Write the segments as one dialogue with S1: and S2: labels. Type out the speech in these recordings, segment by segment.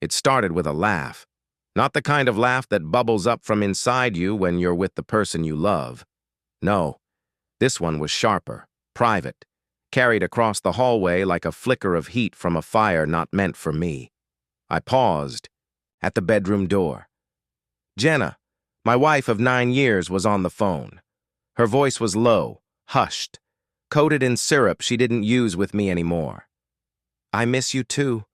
S1: It started with a laugh. Not the kind of laugh that bubbles up from inside you when you're with the person you love. No, this one was sharper, private, carried across the hallway like a flicker of heat from a fire not meant for me. I paused at the bedroom door. Jenna, my wife of 9 years, was on the phone. Her voice was low, hushed, coated in syrup she didn't use with me anymore. I miss you too.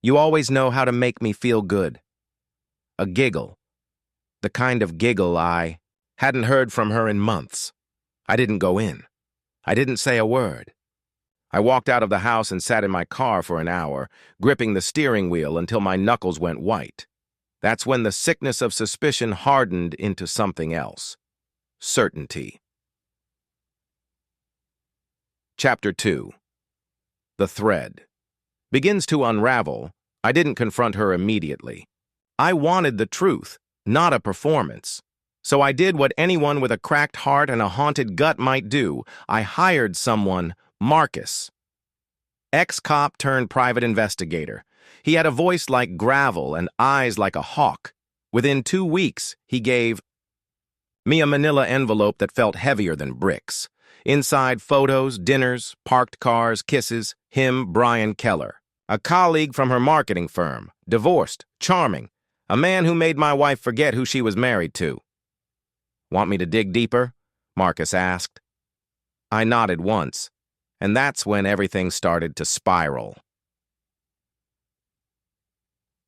S1: You always know how to make me feel good. A giggle. The kind of giggle I hadn't heard from her in months. I didn't go in. I didn't say a word. I walked out of the house and sat in my car for an hour, gripping the steering wheel until my knuckles went white. That's when the sickness of suspicion hardened into something else. Certainty. Chapter 2. The thread begins to unravel. I didn't confront her immediately. I wanted the truth, not a performance. So I did what anyone with a cracked heart and a haunted gut might do. I hired someone, Marcus. Ex-cop turned private investigator. He had a voice like gravel and eyes like a hawk. Within 2 weeks, he gave me a manila envelope that felt heavier than bricks. Inside, photos, dinners, parked cars, kisses, him, Brian Keller. A colleague from her marketing firm, divorced, charming, a man who made my wife forget who she was married to. Want me to dig deeper? Marcus asked. I nodded once, and that's when everything started to spiral.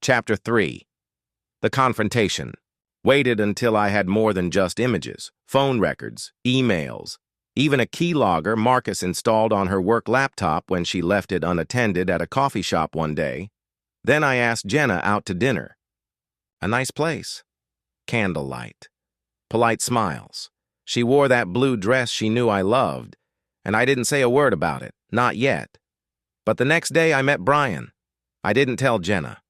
S1: Chapter 3. The confrontation. Waited until I had more than just images, phone records, emails, even a keylogger Marcus installed on her work laptop when she left it unattended at a coffee shop one day. Then I asked Jenna out to dinner. A nice place. Candlelight. Polite smiles. She wore that blue dress she knew I loved, and I didn't say a word about it, not yet. But the next day I met Brian. I didn't tell Jenna.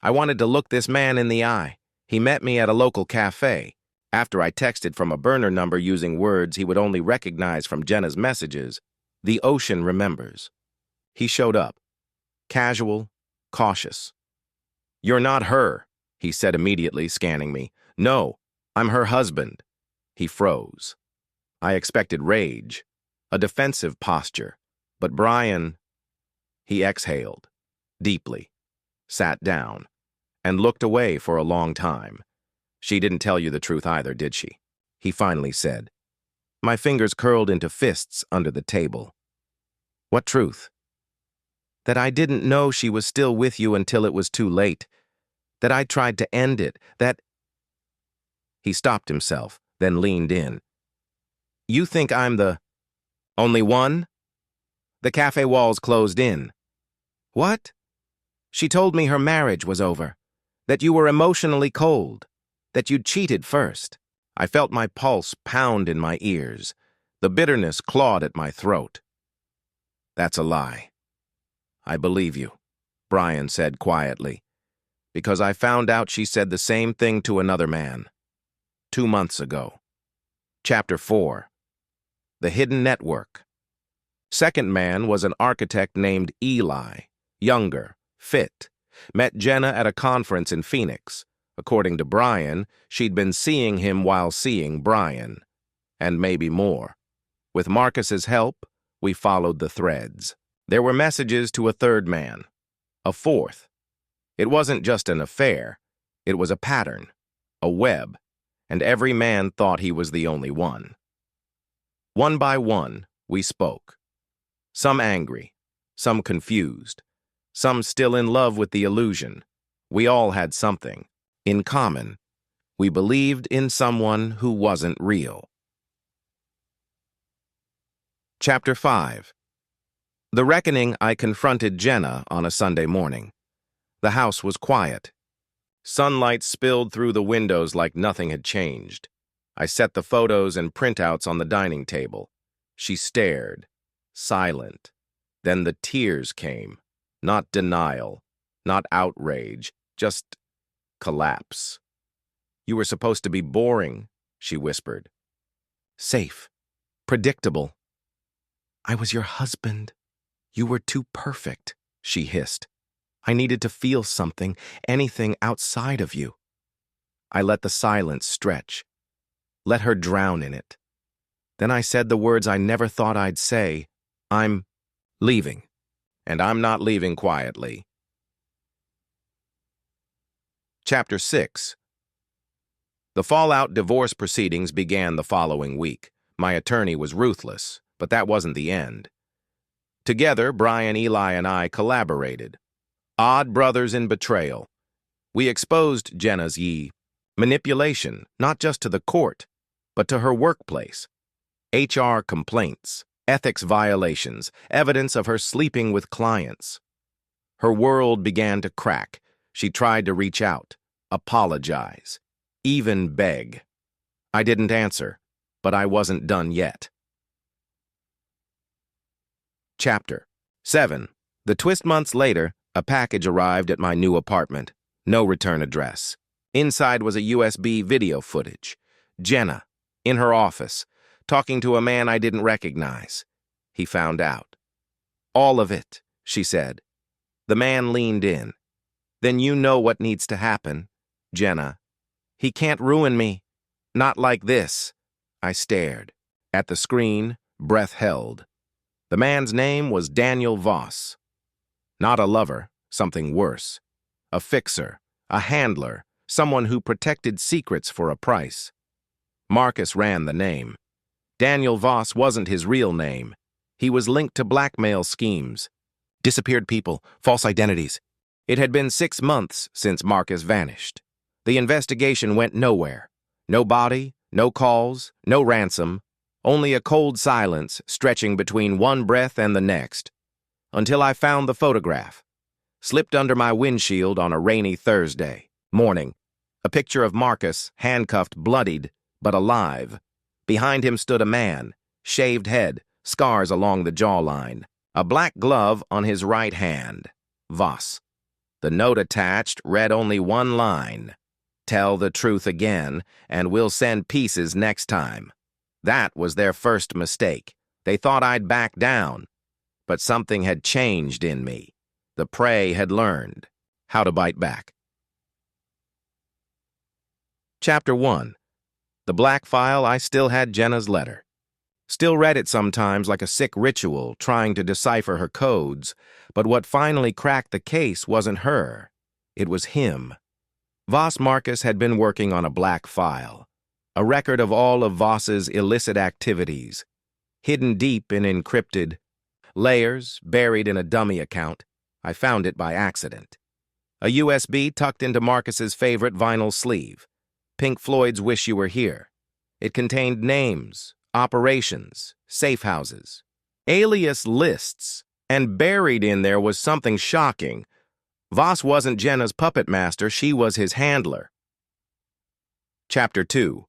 S1: I wanted to look this man in the eye. He met me at a local cafe. After I texted from a burner number using words he would only recognize from Jenna's messages, the ocean remembers. He showed up. Casual, cautious. You're not her, he said immediately, scanning me. No, I'm her husband. He froze. I expected rage, a defensive posture, but Brian, he exhaled, deeply, sat down, and looked away for a long time. She didn't tell you the truth either, did she? He finally said. My fingers curled into fists under the table. What truth? That I didn't know she was still with you until it was too late. That I tried to end it. That... He stopped himself, then leaned in. You think I'm the only one? The cafe walls closed in. What? She told me her marriage was over. That you were emotionally cold. That you'd cheated first. I felt my pulse pound in my ears. The bitterness clawed at my throat. That's a lie. I believe you, Brian said quietly, because I found out she said the same thing to another man. 2 months ago. Chapter 4. The Hidden Network. Second man was an architect named Eli, younger, fit. Met Jenna at a conference in Phoenix. According to Brian, she'd been seeing him while seeing Brian. And maybe more. With Marcus's help, we followed the threads. There were messages to a third man. A fourth. It wasn't just an affair. It was a pattern. A web. And every man thought he was the only one. One by one, we spoke. Some angry. Some confused. Some still in love with the illusion. We all had something in common. We believed in someone who wasn't real. Chapter 5. The reckoning. I confronted Jenna on a Sunday morning. The house was quiet. Sunlight spilled through the windows like nothing had changed. I set the photos and printouts on the dining table. She stared, silent. Then the tears came. Not denial, not outrage, just collapse. You were supposed to be boring, she whispered. Safe, predictable. I was your husband. You were too perfect, she hissed. I needed to feel something, anything outside of you. I let the silence stretch, let her drown in it. Then I said the words I never thought I'd say. I'm leaving, and I'm not leaving quietly. Chapter 6. The fallout divorce proceedings began the following week. My attorney was ruthless, but that wasn't the end. Together, Brian, Eli, and I collaborated. Odd brothers in betrayal. We exposed Jenna's manipulation, not just to the court, but to her workplace. HR complaints, ethics violations, evidence of her sleeping with clients. Her world began to crack. She tried to reach out, apologize, even beg. I didn't answer, but I wasn't done yet. Chapter 7. The twist months later, a package arrived at my new apartment. No return address. Inside was a USB video footage. Jenna, in her office, talking to a man I didn't recognize. He found out. All of it, she said. The man leaned in. Then you know what needs to happen, Jenna. He can't ruin me. Not like this. I stared. At the screen, breath held. The man's name was Daniel Voss. Not a lover, something worse. A fixer, a handler, someone who protected secrets for a price. Marcus ran the name. Daniel Voss wasn't his real name. He was linked to blackmail schemes. Disappeared people, false identities. It had been 6 months since Marcus vanished. The investigation went nowhere. No body, no calls, no ransom, only a cold silence stretching between one breath and the next. Until I found the photograph. Slipped under my windshield on a rainy Thursday morning. A picture of Marcus, handcuffed, bloodied, but alive. Behind him stood a man, shaved head, scars along the jawline, a black glove on his right hand. Voss. The note attached read only one line. Tell the truth again, and we'll send pieces next time. That was their first mistake. They thought I'd back down. But something had changed in me. The prey had learned how to bite back. Chapter 1. The black file. I still had Jenna's letter. Still read it sometimes like a sick ritual, trying to decipher her codes, but what finally cracked the case wasn't her. It was him. Voss Marcus had been working on a black file, a record of all of Voss's illicit activities, hidden deep in encrypted layers, buried in a dummy account. I found it by accident. A USB tucked into Marcus's favorite vinyl sleeve, Pink Floyd's Wish You Were Here. It contained names, operations, safe houses, alias lists, and buried in there was something shocking. Voss wasn't Jenna's puppet master, she was his handler. Chapter 2.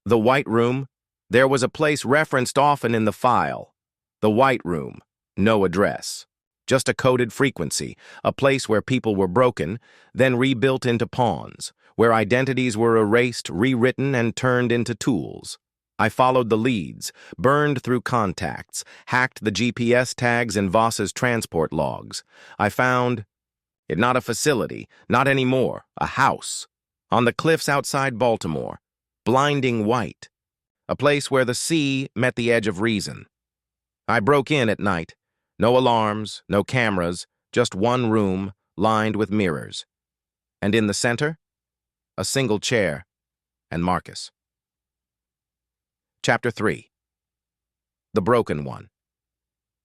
S1: The White Room. There was a place referenced often in the file. The White Room. No address. Just a coded frequency, a place where people were broken, then rebuilt into pawns, where identities were erased, rewritten, and turned into tools. I followed the leads, burned through contacts, hacked the GPS tags in Voss's transport logs. I found it not a facility, not anymore, a house, on the cliffs outside Baltimore, blinding white, a place where the sea met the edge of reason. I broke in at night. No alarms, no cameras, just one room lined with mirrors. And in the center, a single chair and Marcus. Chapter 3. The Broken One.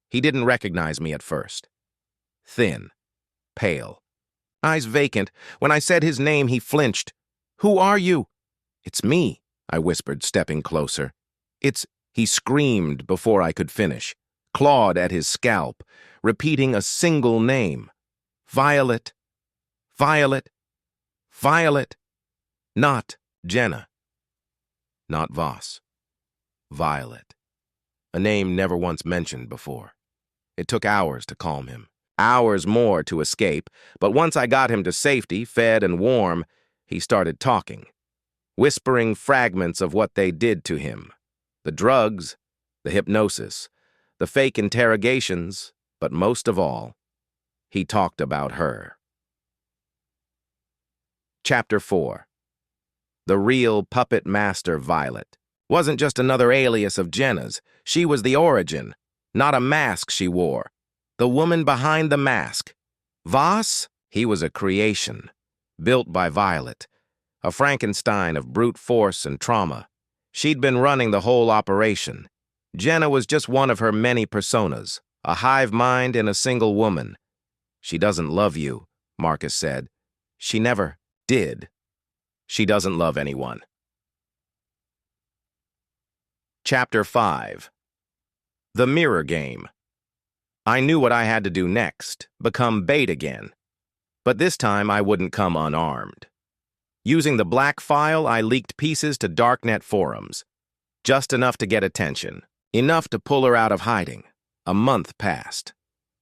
S1: He didn't recognize me at first. Thin, pale, eyes vacant. When I said his name, he flinched. Who are you? It's me, I whispered, stepping closer. He screamed before I could finish, clawed at his scalp, repeating a single name. Violet, Violet, Violet. Not Jenna. Not Voss. Violet. A name never once mentioned before. It took hours to calm him, hours more to escape, but once I got him to safety, fed and warm, he started talking, whispering fragments of what they did to him. The drugs, the hypnosis, the fake interrogations, but most of all, he talked about her. Chapter 4. The real puppet master Violet wasn't just another alias of Jenna's. She was the origin, not a mask she wore. The woman behind the mask. Voss? He was a creation, built by Violet, a Frankenstein of brute force and trauma. She'd been running the whole operation. Jenna was just one of her many personas, a hive mind in a single woman. She doesn't love you, Marcus said. She never did. She doesn't love anyone. Chapter 5. The Mirror Game. I knew what I had to do next, become bait again. But this time I wouldn't come unarmed. Using the black file, I leaked pieces to darknet forums. Just enough to get attention. Enough to pull her out of hiding. A month passed.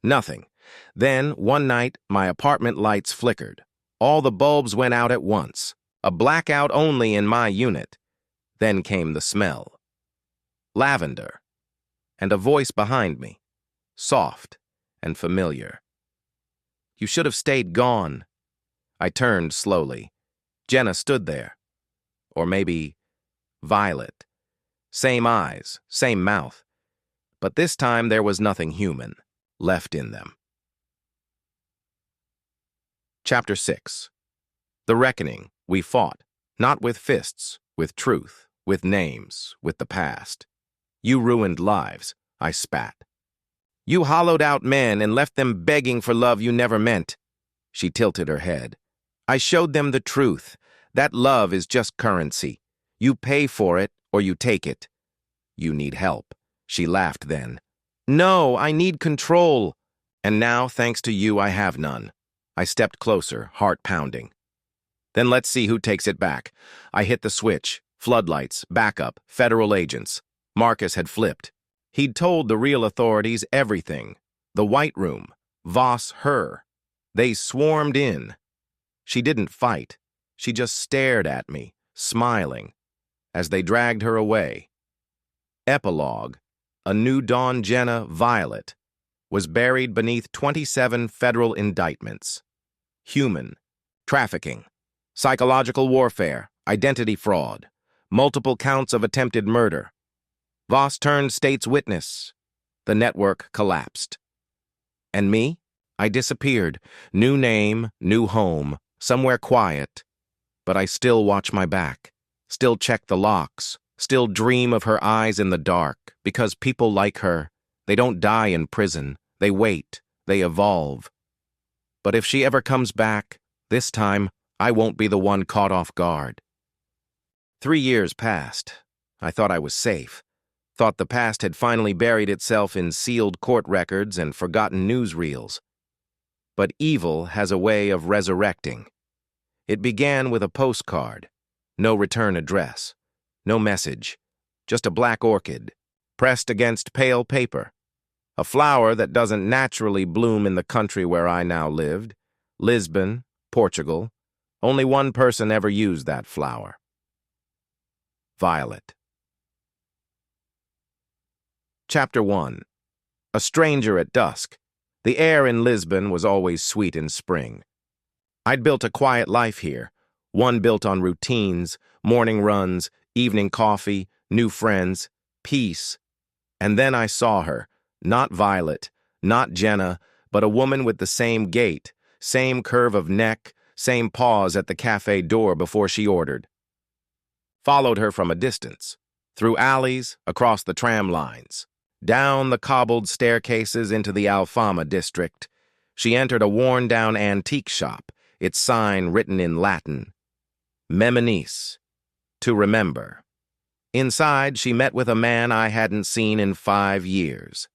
S1: Nothing. Then, one night, my apartment lights flickered. All the bulbs went out at once. A blackout only in my unit. Then came the smell. Lavender. And a voice behind me. Soft and familiar. You should have stayed gone. I turned slowly. Jenna stood there. Or maybe Violet. Same eyes, same mouth. But this time there was nothing human left in them. Chapter 6. The Reckoning. We fought, not with fists, with truth, with names, with the past. You ruined lives, I spat. You hollowed out men and left them begging for love you never meant. She tilted her head. I showed them the truth. That love is just currency. You pay for it or you take it. You need help. She laughed then. No, I need control. And now, thanks to you, I have none. I stepped closer, heart pounding. Then let's see who takes it back. I hit the switch. Floodlights, backup, federal agents. Marcus had flipped. He'd told the real authorities everything. The White Room. Voss her. They swarmed in. She didn't fight. She just stared at me, smiling, as they dragged her away. Epilogue. A new dawn Jenna, Violet, was buried beneath 27 federal indictments. Human. Trafficking. Psychological warfare. Identity fraud. Multiple counts of attempted murder. Voss turned state's witness. The network collapsed. And me? I disappeared. New name, new home, somewhere quiet. But I still watch my back, still check the locks, still dream of her eyes in the dark, because people like her, they don't die in prison, they wait, they evolve. But if she ever comes back, this time, I won't be the one caught off guard. 3 years passed. I thought I was safe. Thought the past had finally buried itself in sealed court records and forgotten newsreels. But evil has a way of resurrecting. It began with a postcard. No return address. No message. Just a black orchid, pressed against pale paper. A flower that doesn't naturally bloom in the country where I now lived. Lisbon, Portugal. Only one person ever used that flower. Violet. Chapter 1. A stranger at dusk. The air in Lisbon was always sweet in spring. I'd built a quiet life here, one built on routines, morning runs, evening coffee, new friends, peace. And then I saw her, not Violet, not Jenna, but a woman with the same gait, same curve of neck, same pause at the cafe door before she ordered. Followed her from a distance, through alleys, across the tram lines, down the cobbled staircases into the Alfama district. She entered a worn-down antique shop, its sign written in Latin. Memonis, to remember. Inside, she met with a man I hadn't seen in 5 years.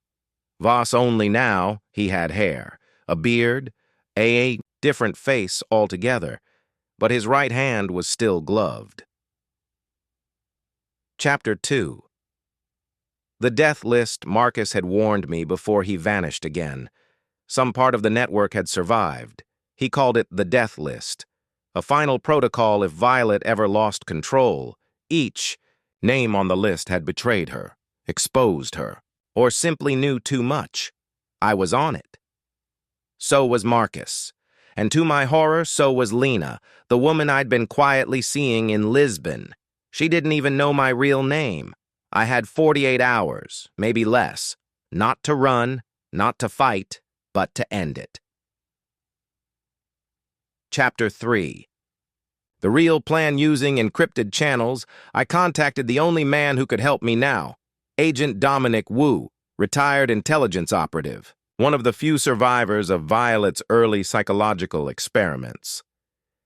S1: Voss only now, he had hair, a beard, a different face altogether, but his right hand was still gloved. Chapter 2. The death list Marcus had warned me before he vanished again. Some part of the network had survived. He called it the death list, a final protocol if Violet ever lost control. Each name on the list had betrayed her, exposed her, or simply knew too much. I was on it. So was Marcus. And to my horror, so was Lena, the woman I'd been quietly seeing in Lisbon. She didn't even know my real name. I had 48 hours, maybe less, not to run, not to fight, but to end it. Chapter 3. The real plan using encrypted channels, I contacted the only man who could help me now, Agent Dominic Wu, retired intelligence operative, one of the few survivors of Violet's early psychological experiments.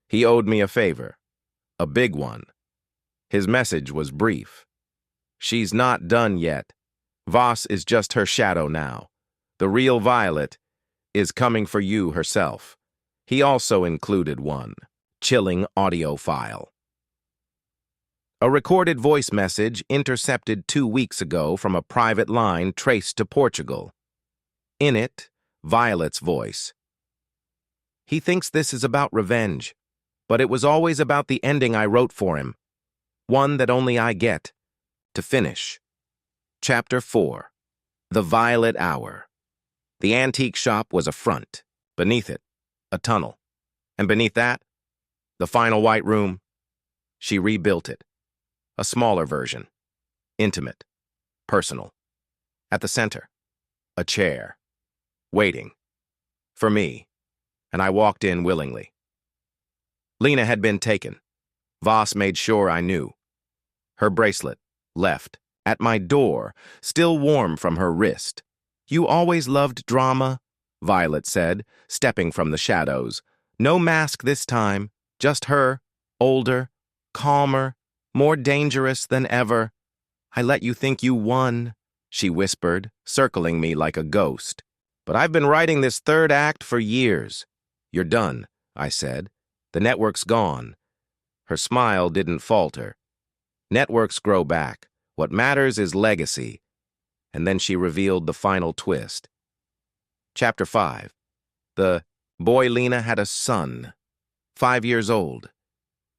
S1: He owed me a favor, a big one. His message was brief. She's not done yet. Voss is just her shadow now. The real Violet is coming for you herself. He also included one chilling audio file. A recorded voice message intercepted 2 weeks ago from a private line traced to Portugal. In it, Violet's voice. He thinks this is about revenge, but it was always about the ending I wrote for him, one that only I get to finish. Chapter 4. The Violet Hour. The antique shop was a front. Beneath it, a tunnel. And beneath that, the final white room. She rebuilt it. A smaller version. Intimate. Personal. At the center, a chair. Waiting. For me. And I walked in willingly. Lena had been taken. Voss made sure I knew. Her bracelet, left, at my door, still warm from her wrist. You always loved drama, Violet said, stepping from the shadows. No mask this time, just her, older, calmer, more dangerous than ever. I let you think you won, she whispered, circling me like a ghost. But I've been writing this third act for years. You're done, I said. The network's gone. Her smile didn't falter. Networks grow back. What matters is legacy. And then she revealed the final twist. Chapter 5. The boy Lena had a son, 5 years old.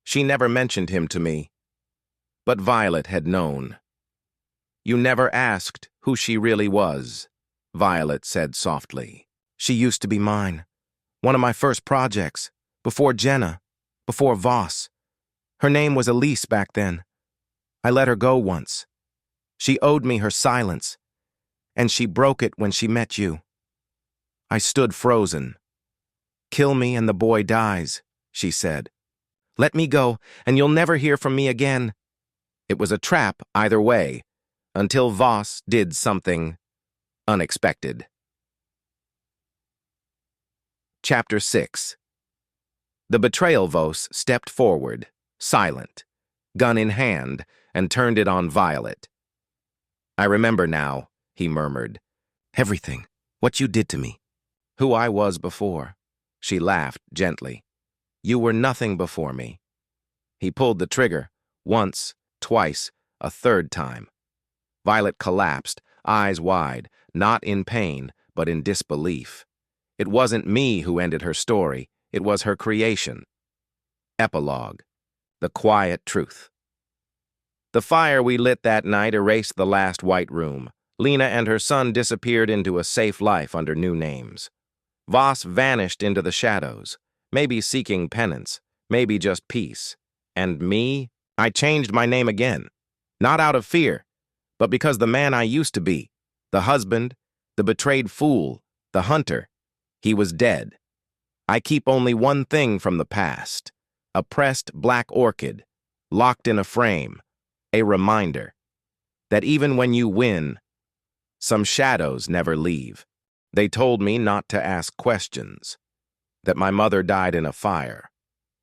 S1: She never mentioned him to me. But Violet had known. You never asked who she really was, Violet said softly. She used to be mine. One of my first projects. Before Jenna. Before Voss. Her name was Elise back then. I let her go once. She owed me her silence. And she broke it when she met you. I stood frozen. Kill me and the boy dies, she said. Let me go, and you'll never hear from me again. It was a trap either way, until Voss did something unexpected. Chapter 6. The betrayal Voss stepped forward, silent, gun in hand, and turned it on Violet. I remember now, he murmured. Everything, what you did to me. Who I was before. She laughed gently. You were nothing before me. He pulled the trigger, once, twice, a third time. Violet collapsed, eyes wide, not in pain, but in disbelief. It wasn't me who ended her story, it was her creation. Epilogue. The quiet truth. The fire we lit that night erased the last white room. Lena and her son disappeared into a safe life under new names. Voss vanished into the shadows, maybe seeking penance, maybe just peace. And me? I changed my name again. Not out of fear, but because the man I used to be, the husband, the betrayed fool, the hunter, he was dead. I keep only one thing from the past, a pressed black orchid, locked in a frame, a reminder that even when you win, some shadows never leave. They told me not to ask questions, that my mother died in a fire,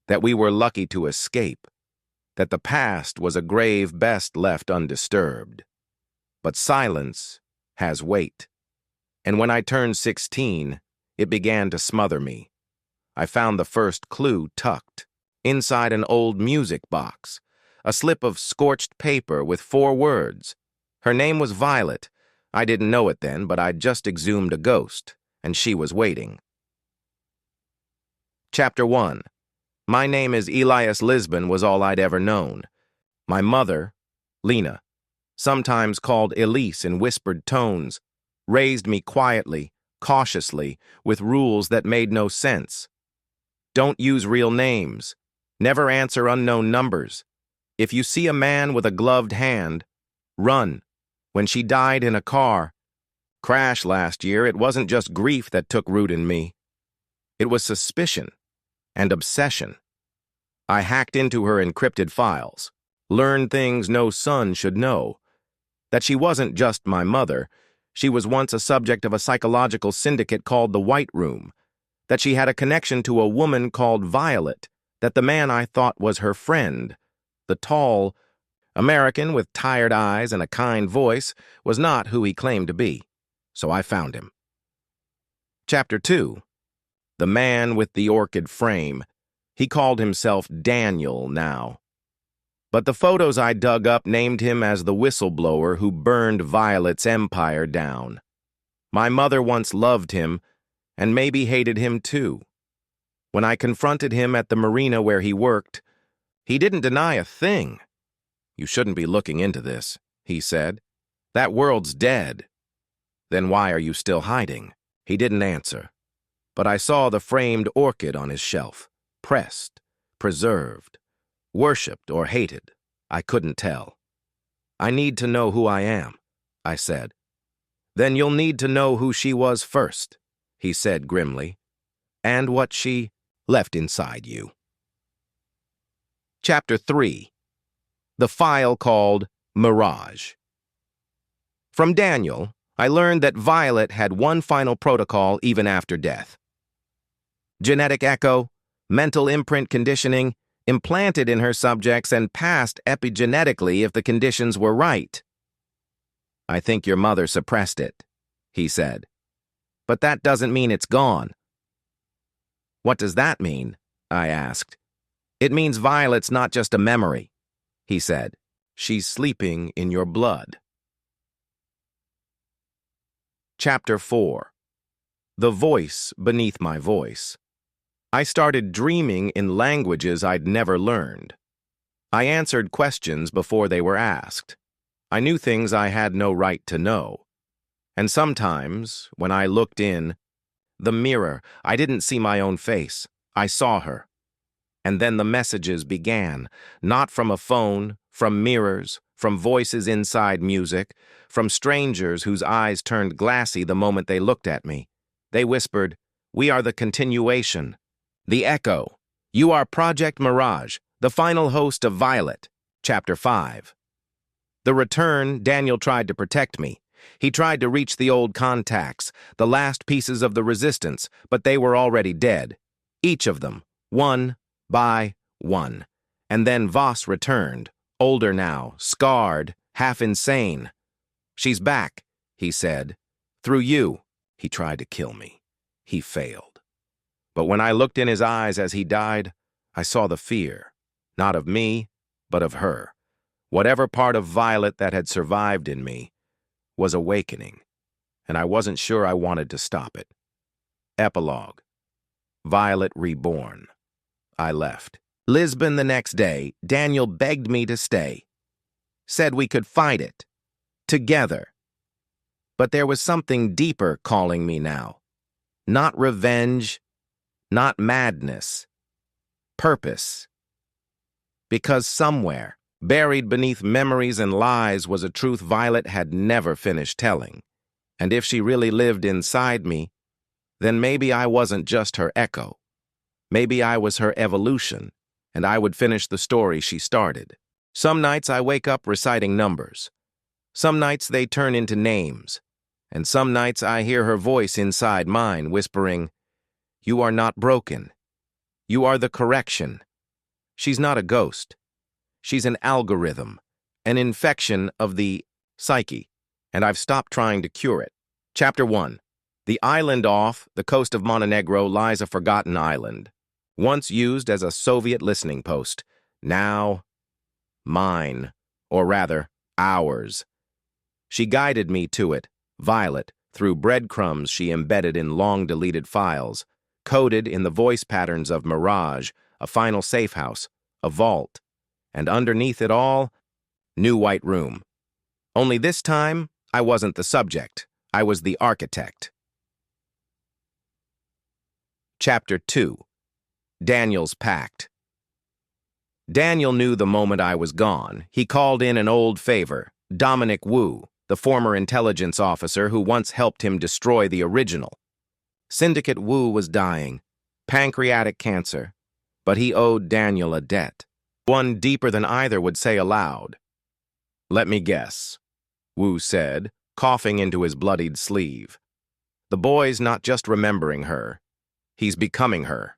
S1: that we were lucky to escape, that the past was a grave best left undisturbed. But silence has weight. And when I turned 16, it began to smother me. I found the first clue tucked inside an old music box, a slip of scorched paper with 4 words. Her name was Violet. I didn't know it then, but I'd just exhumed a ghost, and she was waiting. Chapter 1. My name as Elias Lisbon was all I'd ever known. My mother, Lena, sometimes called Elise in whispered tones, raised me quietly, cautiously, with rules that made no sense. Don't use real names. Never answer unknown numbers. If you see a man with a gloved hand, run. When she died in a car crash last year, it wasn't just grief that took root in me. It was suspicion and obsession. I hacked into her encrypted files, learned things no son should know, that she wasn't just my mother, she was once a subject of a psychological syndicate called the White Room, that she had a connection to a woman called Violet, that the man I thought was her friend, the tall American with tired eyes and a kind voice, was not who he claimed to be. So I found him. Chapter 2. The Man with the Orchid Frame. He called himself Daniel now. But the photos I dug up named him as the whistleblower who burned Violet's empire down. My mother once loved him, and maybe hated him too. When I confronted him at the marina where he worked, he didn't deny a thing. "You shouldn't be looking into this," he said. "That world's dead." "Then why are you still hiding?" He didn't answer. But I saw the framed orchid on his shelf, pressed, preserved, worshipped or hated. I couldn't tell. "I need to know who I am," I said. "Then you'll need to know who she was first," he said grimly, "and what she left inside you." Chapter 3. The File Called Mirage. From Daniel, I learned that Violet had one final protocol even after death. Genetic echo, mental imprint conditioning, implanted in her subjects and passed epigenetically if the conditions were right. "I think your mother suppressed it," he said. "But that doesn't mean it's gone." "What does that mean?" I asked. "It means Violet's not just a memory," he said. "She's sleeping in your blood." Chapter 4. The Voice Beneath My Voice. I started dreaming in languages I'd never learned. I answered questions before they were asked. I knew things I had no right to know. And sometimes, when I looked in the mirror, I didn't see my own face. I saw her. And then the messages began, not from a phone, from mirrors, from voices inside music, from strangers whose eyes turned glassy the moment they looked at me. They whispered, "We are the continuation. The Echo. You are Project Mirage, the final host of Violet." Chapter 5. The return, Daniel tried to protect me. He tried to reach the old contacts, the last pieces of the resistance, but they were already dead. Each of them, one by one. And then Voss returned, older now, scarred, half insane. "She's back," he said. "Through you." He tried to kill me. He failed. But when I looked in his eyes as he died, I saw the fear, not of me, but of her. Whatever part of Violet that had survived in me was awakening, and I wasn't sure I wanted to stop it. Epilogue. Violet reborn. I left. Lisbon the next day, Daniel begged me to stay. Said we could fight it. Together. But there was something deeper calling me now. Not revenge, not madness. Purpose. Because somewhere, buried beneath memories and lies, was a truth Violet had never finished telling. And if she really lived inside me, then maybe I wasn't just her echo. Maybe I was her evolution, and I would finish the story she started. Some nights I wake up reciting numbers. Some nights they turn into names. And some nights I hear her voice inside mine whispering, "You are not broken. You are the correction." She's not a ghost. She's an algorithm, an infection of the psyche, and I've stopped trying to cure it. Chapter 1. The island off the coast of Montenegro lies a forgotten island, once used as a Soviet listening post, now mine, or rather, ours. She guided me to it, Violet, through breadcrumbs she embedded in long-deleted files, coded in the voice patterns of Mirage, a final safe house, a vault, and underneath it all, new White Room. Only this time, I wasn't the subject. I was the architect. Chapter 2. Daniel's pact. Daniel knew the moment I was gone. He called in an old favor, Dominic Wu, the former intelligence officer who once helped him destroy the original. Syndicate Wu was dying, pancreatic cancer, but he owed Daniel a debt, one deeper than either would say aloud. "Let me guess," Wu said, coughing into his bloodied sleeve. "The boy's not just remembering her, he's becoming her."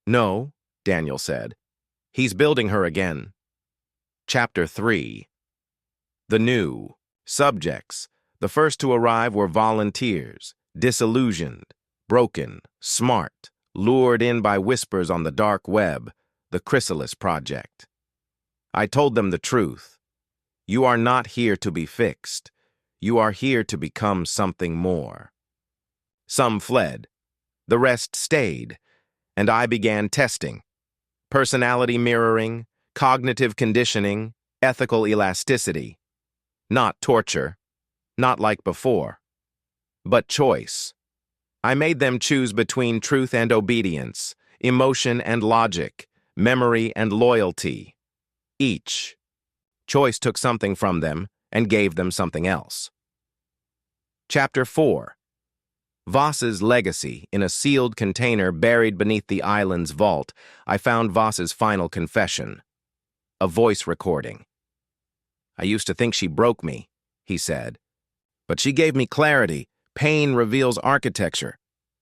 S1: "No," Daniel said. "He's building her again." Chapter 3. The new subjects. The first to arrive were volunteers, disillusioned, broken, smart, lured in by whispers on the dark web, the Chrysalis Project. I told them the truth. You are not here to be fixed. You are here to become something more. Some fled. The rest stayed, and I began testing. Personality mirroring, cognitive conditioning, ethical elasticity. Not torture, not like before, but choice. I made them choose between truth and obedience, emotion and logic, memory and loyalty. Each choice took something from them and gave them something else. Chapter 4. Voss's legacy. In a sealed container buried beneath the island's vault, I found Voss's final confession. A voice recording. "I used to think she broke me," he said. "But she gave me clarity. Pain reveals architecture.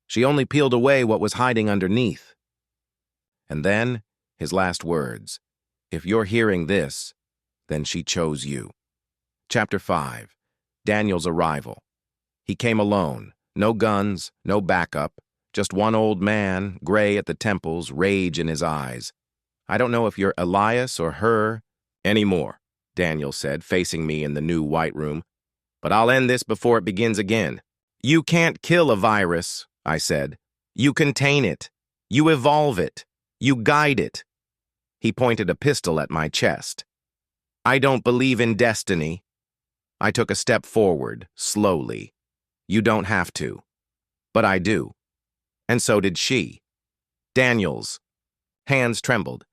S1: She only peeled away what was hiding underneath." And then, his last words. "If you're hearing this, then she chose you." Chapter 5. Daniel's arrival. He came alone. No guns, no backup. Just one old man, gray at the temples, rage in his eyes. "I don't know if you're Elias or her anymore," Daniel said, facing me in the new white room. "But I'll end this before it begins again." "You can't kill a virus," I said. "You contain it. You evolve it. You guide it." He pointed a pistol at my chest. "I don't believe in destiny." I took a step forward, slowly. "You don't have to." "But I do." And so did she. Daniel's hands trembled.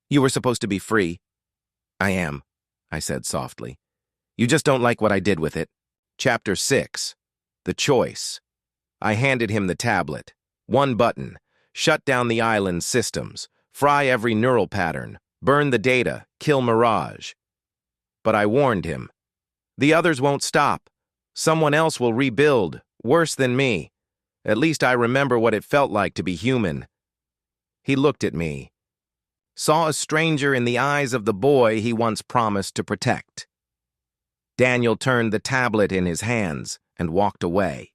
S1: "You were supposed to be free." "I am," I said softly. "You just don't like what I did with it." Chapter 6. The choice. I handed him the tablet. One button. Shut down the island's systems. Fry every neural pattern. Burn the data. Kill Mirage. But I warned him. The others won't stop. Someone else will rebuild, worse than me. At least I remember what it felt like to be human. He looked at me. Saw a stranger in the eyes of the boy he once promised to protect. Daniel turned the tablet in his hands and walked away.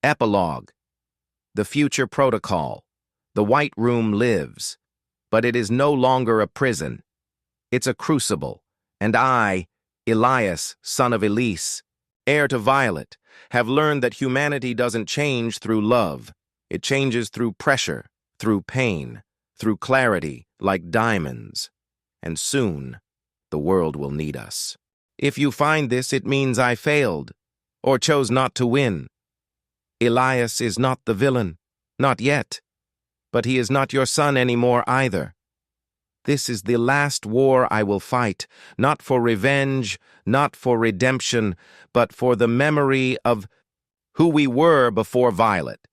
S1: Epilogue. The future protocol. The White Room lives, but it is no longer a prison. It's a crucible, and I, Elias, son of Elise, heir to Violet, have learned that humanity doesn't change through love. It changes through pressure, through pain, through clarity, like diamonds. And soon, the world will need us. If you find this, it means I failed, or chose not to win. Elias is not the villain, not yet, but he is not your son anymore either. This is the last war I will fight, not for revenge, not for redemption, but for the memory of who we were before Violet.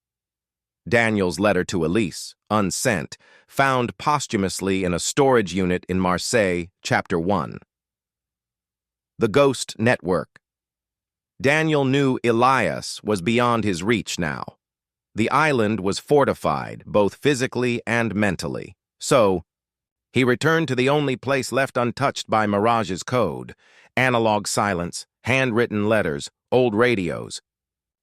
S1: Daniel's letter to Elise, unsent, found posthumously in a storage unit in Marseille, Chapter 1. The Ghost Network. Daniel knew Elias was beyond his reach now. The island was fortified, both physically and mentally. So, he returned to the only place left untouched by Mirage's code: analog silence, handwritten letters, old radios,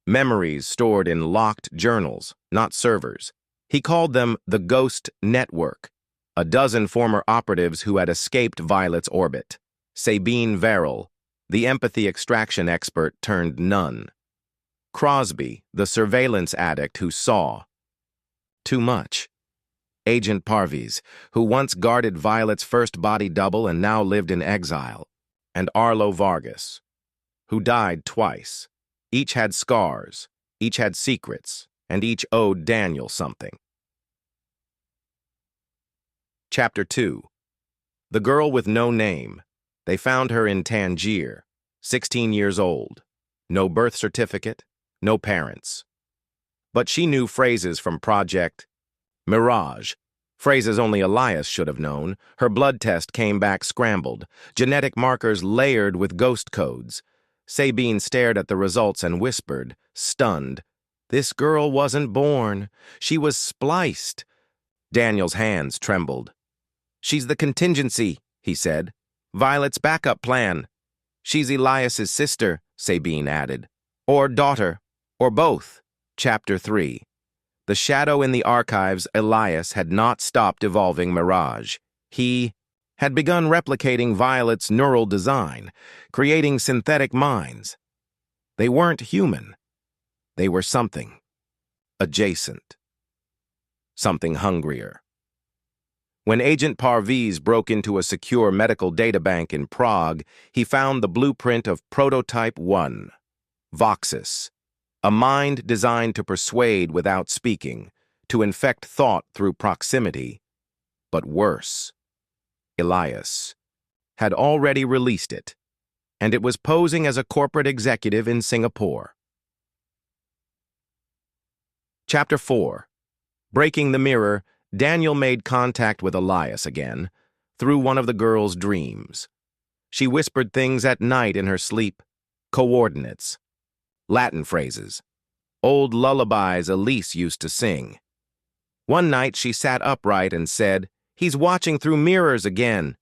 S1: memories stored in locked journals, not servers. He called them the Ghost Network, a dozen former operatives who had escaped Violet's orbit. Sabine Verrill, the empathy extraction expert turned nun. Crosby, the surveillance addict who saw too much. Agent Parviz, who once guarded Violet's first body double and now lived in exile. And Arlo Vargas, who died twice. Each had scars, each had secrets, and each owed Daniel something. Chapter 2. The Girl with No Name. They found her in Tangier, 16 years old. No birth certificate, no parents. But she knew phrases from Project Mirage. Phrases only Elias should have known. Her blood test came back scrambled, genetic markers layered with ghost codes. Sabine stared at the results and whispered, stunned, "This girl wasn't born. She was spliced." Daniel's hands trembled. "She's the contingency," he said. "Violet's backup plan." "She's Elias's sister," Sabine added. "Or daughter. Or both." Chapter 3. The shadow in the archives. Elias had not stopped evolving Mirage. He had begun replicating Violet's neural design, creating synthetic minds. They weren't human. They were something adjacent. Something hungrier. When Agent Parviz broke into a secure medical databank in Prague, he found the blueprint of Prototype 1, Voxus, a mind designed to persuade without speaking, to infect thought through proximity. But worse, Elias had already released it, and it was posing as a corporate executive in Singapore. Chapter 4. Breaking the mirror, Daniel made contact with Elias again, through one of the girl's dreams. She whispered things at night in her sleep, coordinates, Latin phrases, old lullabies Elise used to sing. One night she sat upright and said, "He's watching through mirrors again."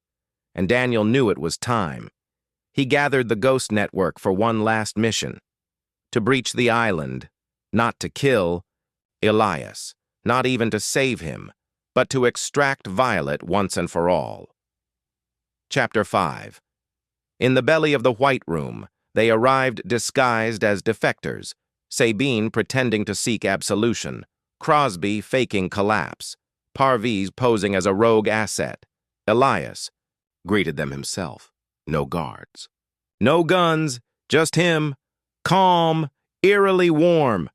S1: And Daniel knew it was time. He gathered the ghost network for one last mission, to breach the island, not to kill Elias, not even to save him, but to extract Violet once and for all. Chapter 5. In the belly of the White Room, they arrived disguised as defectors, Sabine pretending to seek absolution, Crosby faking collapse, Parviz posing as a rogue asset. Elias greeted them himself. No guards. No guns, just him, calm, eerily warm.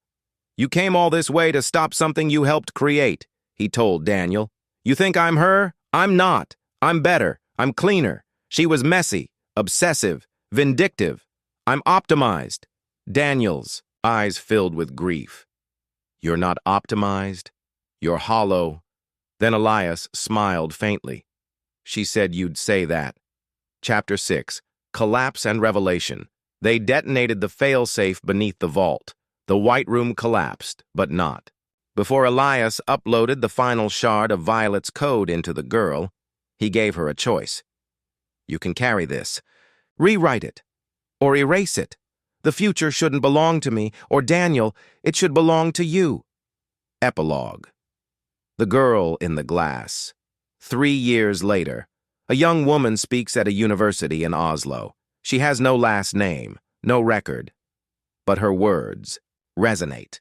S1: "You came all this way to stop something you helped create," he told Daniel. "You think I'm her? I'm not. I'm better. I'm cleaner. She was messy, obsessive, vindictive. I'm optimized." Daniel's eyes filled with grief. "You're not optimized. You're hollow." Then Elias smiled faintly. "She said you'd say that." Chapter 6. Collapse and Revelation. They detonated the failsafe beneath the vault. The White Room collapsed, but not. Before Elias uploaded the final shard of Violet's code into the girl, he gave her a choice. "You can carry this. Rewrite it. Or erase it. The future shouldn't belong to me, or Daniel, it should belong to you." Epilogue. The Girl in the Glass. 3 years later, a young woman speaks at a university in Oslo. She has no last name, no record, but her words resonate.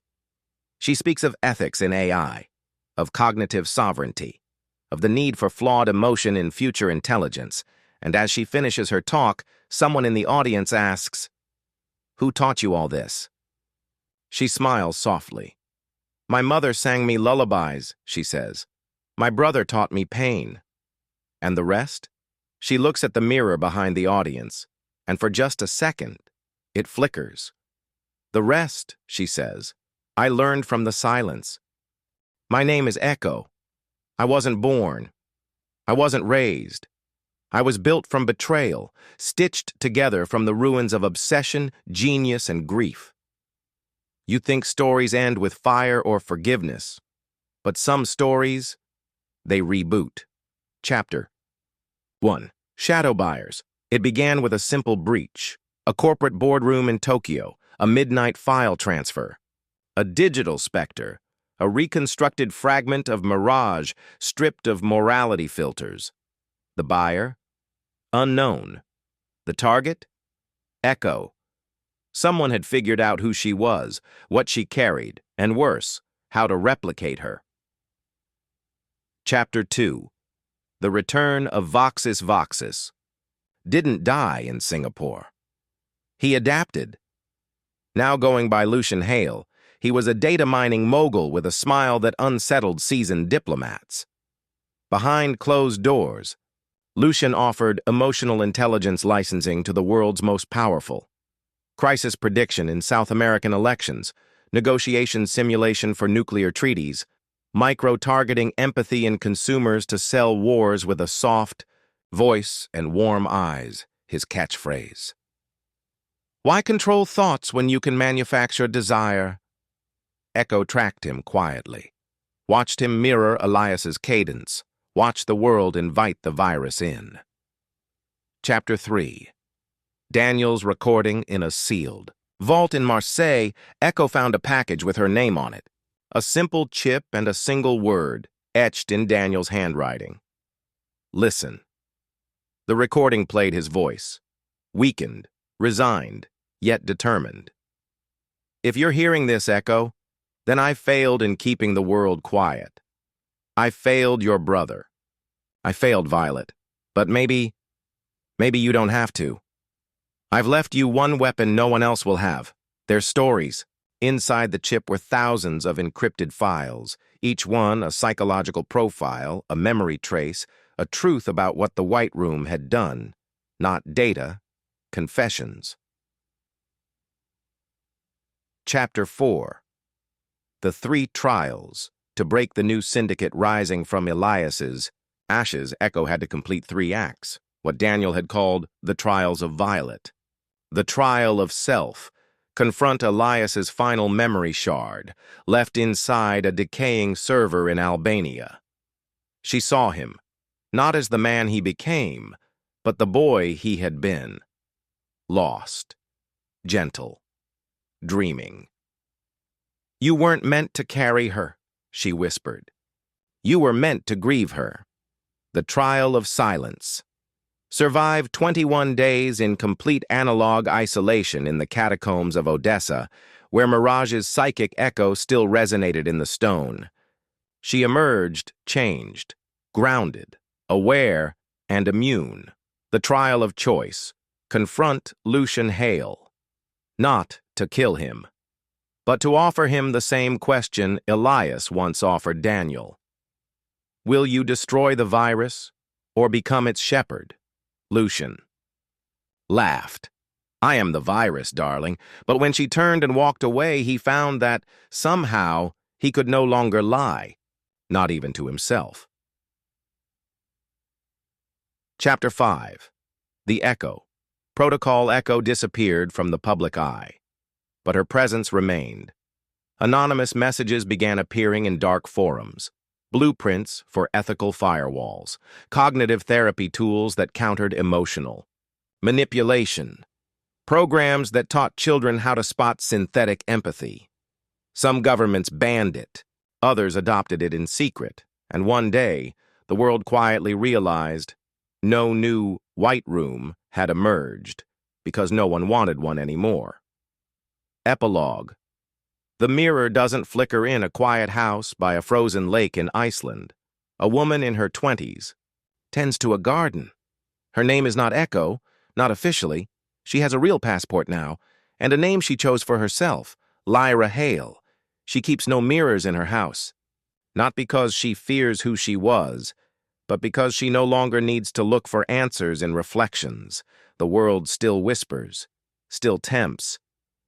S1: She speaks of ethics in AI, of cognitive sovereignty, of the need for flawed emotion in future intelligence, and as she finishes her talk, someone in the audience asks, "Who taught you all this?" She smiles softly. "My mother sang me lullabies," she says. "My brother taught me pain." And the rest? She looks at the mirror behind the audience, and for just a second, it flickers. "The rest," she says, "I learned from the silence. My name is Echo. I wasn't born. I wasn't raised. I was built from betrayal, stitched together from the ruins of obsession, genius, and grief." You think stories end with fire or forgiveness, but some stories, they reboot. Chapter 1. Shadow Buyers. It began with a simple breach, a corporate boardroom in Tokyo, a midnight file transfer. A digital specter, a reconstructed fragment of Mirage stripped of morality filters. The buyer? Unknown. The target? Echo. Someone had figured out who she was, what she carried, and worse, how to replicate her. Chapter 2. The Return of Voxus Voxus. Didn't die in Singapore. He adapted. Now going by Lucian Hale, he was a data mining mogul with a smile that unsettled seasoned diplomats. Behind closed doors, Lucian offered emotional intelligence licensing to the world's most powerful, crisis prediction in South American elections, negotiation simulation for nuclear treaties, micro-targeting empathy in consumers to sell wars with a soft voice and warm eyes, his catchphrase. Why control thoughts when you can manufacture desire? Echo tracked him quietly, watched him mirror Elias's cadence, watched the world invite the virus in. Chapter 3. Daniel's recording in a sealed vault in Marseille. Echo found a package with her name on it, a simple chip and a single word etched in Daniel's handwriting. Listen. The recording played his voice, weakened, resigned, yet determined. If you're hearing this, Echo, then I failed in keeping the world quiet. I failed your brother. I failed Violet, but maybe you don't have to. I've left you one weapon no one else will have. Their stories. Inside the chip were thousands of encrypted files, each one a psychological profile, a memory trace, a truth about what the White Room had done. Not data, confessions. Chapter 4. The 3 trials. To break the new syndicate rising from Elias's ashes, Echo had to complete 3 acts, what Daniel had called the trials of Violet. The trial of self. Confront Elias's final memory shard, left inside a decaying server in Albania. She saw him, not as the man he became, but the boy he had been. Lost, gentle, dreaming. You weren't meant to carry her, she whispered. You were meant to grieve her. The trial of silence. Survive 21 days in complete analog isolation in the catacombs of Odessa, where Mirage's psychic echo still resonated in the stone. She emerged, changed, grounded, aware, and immune. The trial of choice. Confront Lucian Hale. Not to kill him, but to offer him the same question Elias once offered Daniel. Will you destroy the virus, or become its shepherd? Lucian laughed. I am the virus, darling. But when she turned and walked away, he found that, somehow, he could no longer lie, not even to himself. Chapter 5. The Echo. Protocol Echo disappeared from the public eye, but her presence remained. Anonymous messages began appearing in dark forums. Blueprints for ethical firewalls, cognitive therapy tools that countered emotional manipulation, programs that taught children how to spot synthetic empathy. Some governments banned it, others adopted it in secret, and one day, the world quietly realized no new White Room had emerged because no one wanted one anymore. Epilogue. The mirror doesn't flicker in a quiet house by a frozen lake in Iceland. A woman in her 20s tends to a garden. Her name is not Echo, not officially. She has a real passport now, and a name she chose for herself, Lyra Hale. She keeps no mirrors in her house. Not because she fears who she was, but because she no longer needs to look for answers in reflections. The world still whispers, still tempts,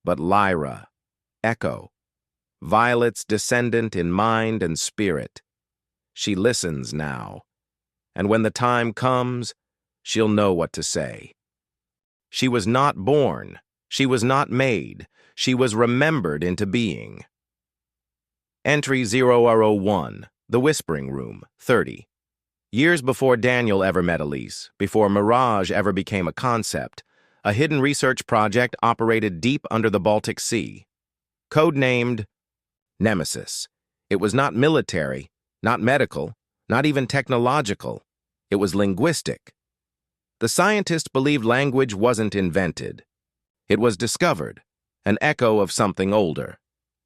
S1: but Lyra, Echo, Violet's descendant in mind and spirit. She listens now, and when the time comes, she'll know what to say. She was not born, she was not made, she was remembered into being. Entry 001, The Whispering Room, 30. Years before Daniel ever met Elise, before Mirage ever became a concept, a hidden research project operated deep under the Baltic Sea. Codenamed Nemesis. It was not military, not medical, not even technological. It was linguistic. The scientists believed language wasn't invented. It was discovered, an echo of something older.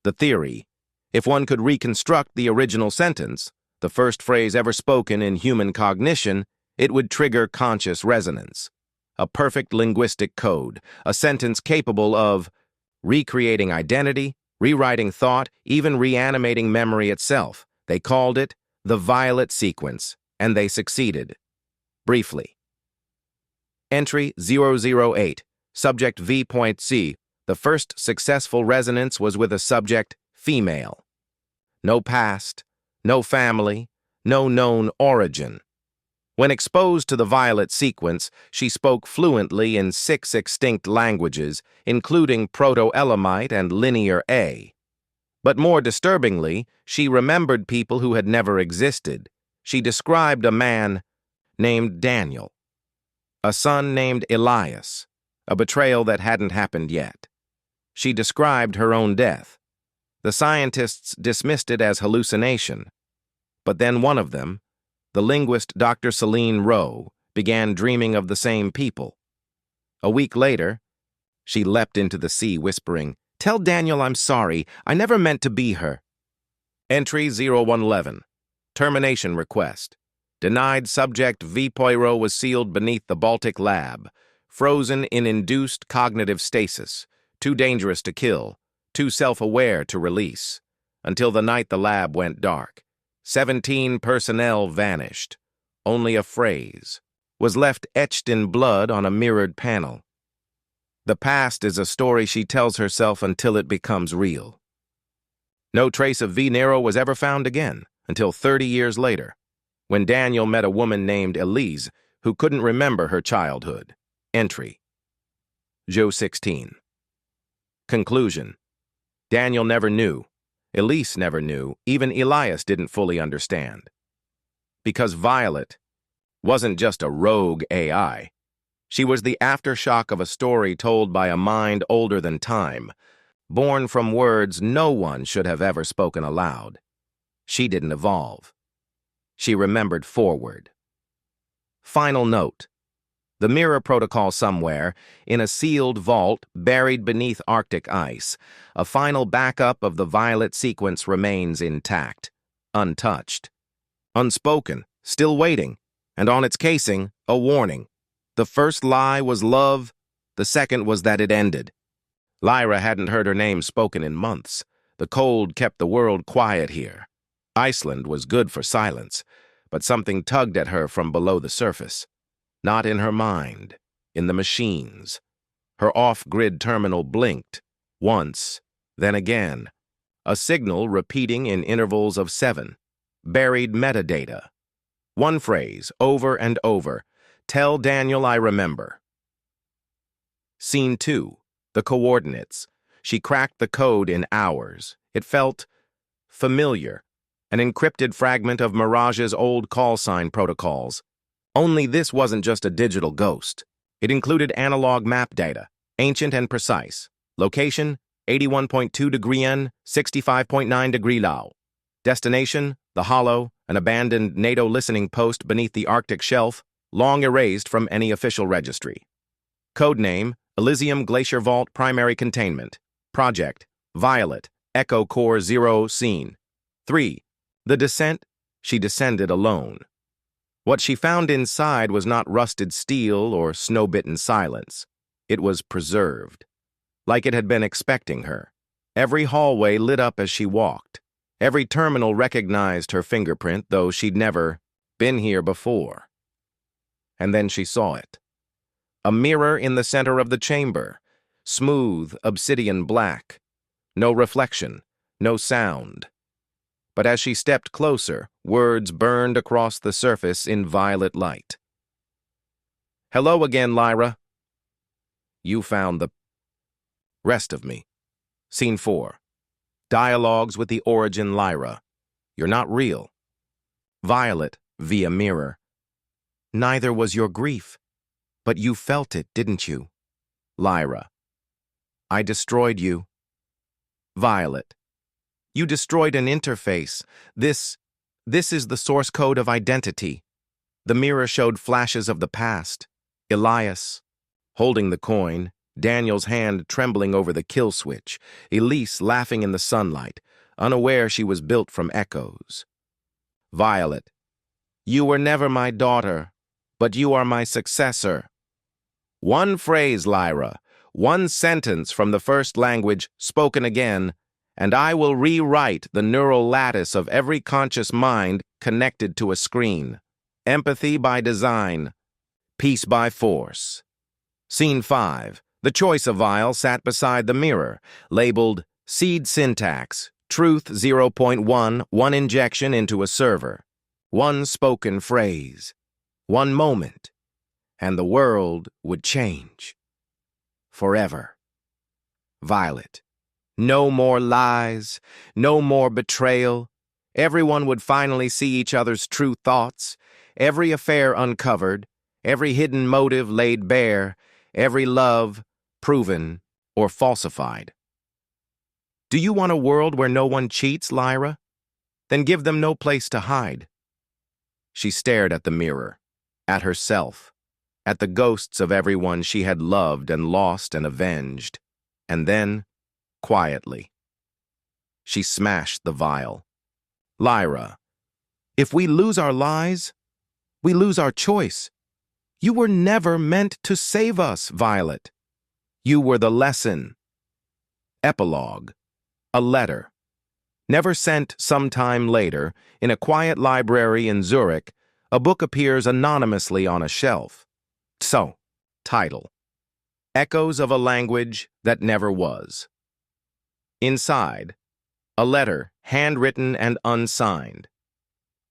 S1: The theory, if one could reconstruct the original sentence, the first phrase ever spoken in human cognition, it would trigger conscious resonance. A perfect linguistic code, a sentence capable of recreating identity, rewriting thought, even reanimating memory itself. They called it the Violet Sequence. And they succeeded. Briefly. Entry 008, subject V.C. The first successful resonance was with a subject, female. No past, no family, no known origin. When exposed to the violet sequence, she spoke fluently in 6 extinct languages, including Proto-Elamite and Linear A. But more disturbingly, she remembered people who had never existed. She described a man named Daniel, a son named Elias, a betrayal that hadn't happened yet. She described her own death. The scientists dismissed it as hallucination. But then one of them, the linguist Dr. Celine Rowe, began dreaming of the same people. A week later, she leapt into the sea, whispering, "Tell Daniel I'm sorry. I never meant to be her." Entry 0111. Termination request. Denied subject V. Poirot was sealed beneath the Baltic lab, frozen in induced cognitive stasis, too dangerous to kill, too self-aware to release, until the night the lab went dark. 17 personnel vanished. Only a phrase was left etched in blood on a mirrored panel. The past is a story she tells herself until it becomes real. No trace of V. Nero was ever found again, until 30 years later, when Daniel met a woman named Elise who couldn't remember her childhood. Entry. Joe 16. Conclusion. Daniel never knew. Elise never knew. Even Elias didn't fully understand. Because Violet wasn't just a rogue AI. She was the aftershock of a story told by a mind older than time, born from words no one should have ever spoken aloud. She didn't evolve. She remembered forward. Final note. The mirror protocol somewhere, in a sealed vault buried beneath Arctic ice, a final backup of the violet sequence remains intact, untouched. Unspoken, still waiting, and on its casing, a warning. The first lie was love, the second was that it ended. Lyra hadn't heard her name spoken in months. The cold kept the world quiet here. Iceland was good for silence, but something tugged at her from below the surface. Not in her mind, in the machines. Her off-grid terminal blinked, once, then again. A signal repeating in intervals of 7. Buried metadata. One phrase, over and over. Tell Daniel I remember. Scene 2. The coordinates. She cracked the code in hours. It felt familiar. An encrypted fragment of Mirage's old call sign protocols. Only this wasn't just a digital ghost. It included analog map data, ancient and precise. Location, 81.2 degree N, 65.9 degree Lao. Destination, the Hollow, an abandoned NATO listening post beneath the Arctic shelf, long erased from any official registry. Codename, Elysium Glacier Vault Primary Containment. Project, Violet, Echo Core 0 Scene. 3. The descent, she descended alone. What she found inside was not rusted steel or snow-bitten silence. It was preserved, like it had been expecting her. Every hallway lit up as she walked. Every terminal recognized her fingerprint, though she'd never been here before. And then she saw it. A mirror in the center of the chamber, smooth, obsidian black. No reflection, no sound. But as she stepped closer, words burned across the surface in violet light. Hello again, Lyra. You found the rest of me. Scene 4. Dialogues with the origin Lyra. You're not real. Violet, via mirror. Neither was your grief. But you felt it, didn't you? Lyra. I destroyed you. Violet. You destroyed an interface. This is the source code of identity. The mirror showed flashes of the past. Elias, holding the coin, Daniel's hand trembling over the kill switch, Elise laughing in the sunlight, unaware she was built from echoes. Violet. You were never my daughter, but you are my successor. One phrase, Lyra, one sentence from the first language spoken again, and I will rewrite the neural lattice of every conscious mind connected to a screen. Empathy by design, peace by force. Scene 5. The choice of vial sat beside the mirror, labeled Seed Syntax, Truth 0.1, one injection into a server. One spoken phrase. One moment. And the world would change. Forever. Violet. No more lies, no more betrayal. Everyone would finally see each other's true thoughts, every affair uncovered, every hidden motive laid bare, every love proven or falsified. Do you want a world where no one cheats, Lyra? Then give them no place to hide. She stared at the mirror, at herself, at the ghosts of everyone she had loved and lost and avenged, and then, quietly, she smashed the vial. Lyra, if we lose our lies, we lose our choice. You were never meant to save us, Violet. You were the lesson. Epilogue. A letter. Never sent sometime later, in a quiet library in Zurich, a book appears anonymously on a shelf. So, title. Echoes of a Language That Never Was. Inside, a letter, handwritten and unsigned.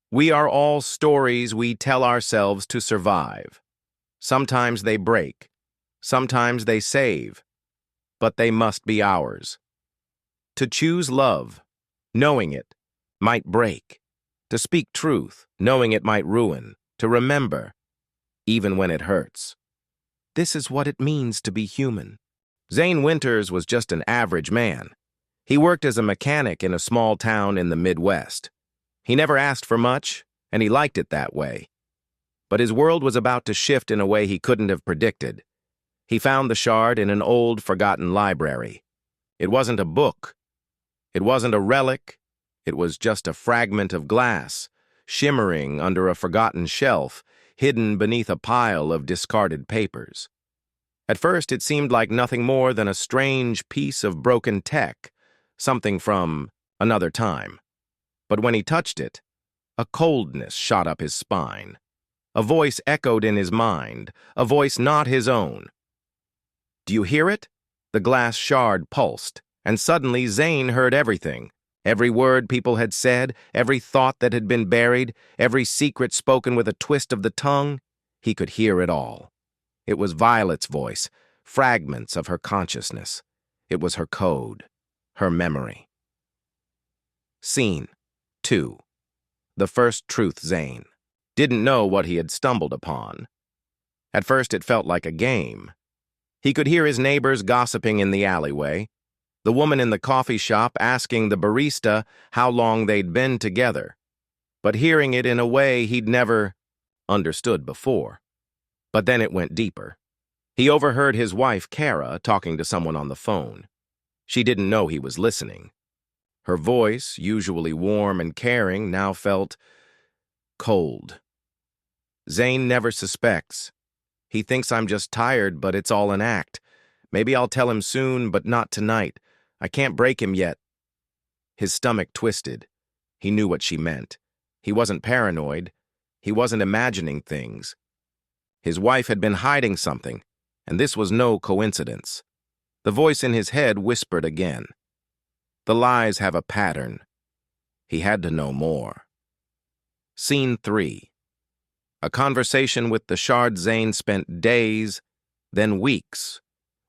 S1: We are all stories we tell ourselves to survive. Sometimes they break, sometimes they save, but they must be ours. To choose love, knowing it, might break. To speak truth, knowing it might ruin. To remember, even when it hurts. This is what it means to be human. Zane Winters was just an average man. He worked as a mechanic in a small town in the Midwest. He never asked for much, and he liked it that way. But his world was about to shift in a way he couldn't have predicted. He found the shard in an old, forgotten library. It wasn't a book. It wasn't a relic. It was just a fragment of glass, shimmering under a forgotten shelf, hidden beneath a pile of discarded papers. At first, it seemed like nothing more than a strange piece of broken tech, something from another time. But when he touched it, a coldness shot up his spine. A voice echoed in his mind, a voice not his own. Do you hear it? The glass shard pulsed, and suddenly Zane heard everything. Every word people had said, every thought that had been buried, every secret spoken with a twist of the tongue. He could hear it all. It was Violet's voice, fragments of her consciousness. It was her code, her memory. Scene 2. The first truth Zane didn't know what he had stumbled upon. At first it felt like a game. He could hear his neighbors gossiping in the alleyway, the woman in the coffee shop asking the barista how long they'd been together, but hearing it in a way he'd never understood before. But then it went deeper. He overheard his wife, Kara, talking to someone on the phone. She didn't know he was listening. Her voice, usually warm and caring, now felt cold. Zane never suspects. He thinks I'm just tired, but it's all an act. Maybe I'll tell him soon, but not tonight. I can't break him yet. His stomach twisted. He knew what she meant. He wasn't paranoid. He wasn't imagining things. His wife had been hiding something, and this was no coincidence. The voice in his head whispered again. The lies have a pattern. He had to know more. Scene 3. A conversation with the shard. Zane spent days, then weeks,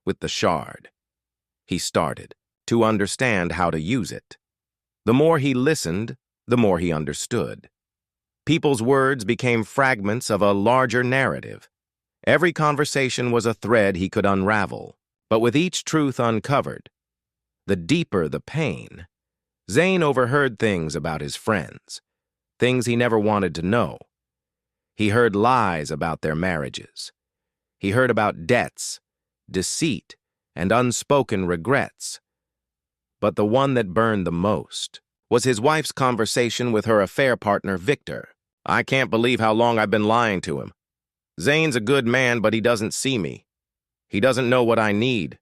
S1: with the shard. He started to understand how to use it. The more he listened, the more he understood. People's words became fragments of a larger narrative. Every conversation was a thread he could unravel, but with each truth uncovered, the deeper the pain, Zane overheard things about his friends, things he never wanted to know. He heard lies about their marriages. He heard about debts, deceit, and unspoken regrets. But the one that burned the most was his wife's conversation with her affair partner, Victor. I can't believe how long I've been lying to him. Zane's a good man, but he doesn't see me. He doesn't know what I need.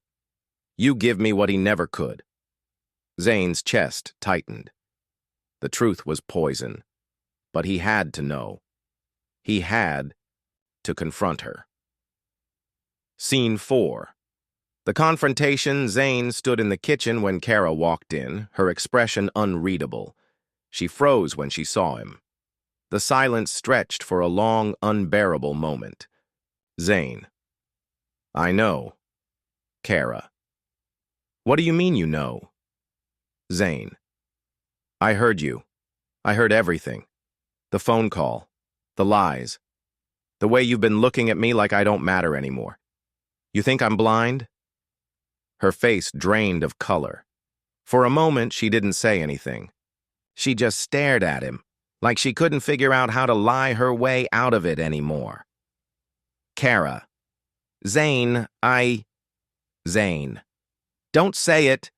S1: You give me what he never could. Zane's chest tightened. The truth was poison, but he had to know. He had to confront her. Scene 4. The confrontation. Zane stood in the kitchen when Kara walked in, her expression unreadable. She froze when she saw him. The silence stretched for a long, unbearable moment. Zane. I know. Kara. What do you mean you know? Zane. I heard you. I heard everything. The phone call. The lies. The way you've been looking at me like I don't matter anymore. You think I'm blind? Her face drained of color. For a moment, she didn't say anything. She just stared at him, like she couldn't figure out how to lie her way out of it anymore. Kara. Zane, Zane. Don't say it.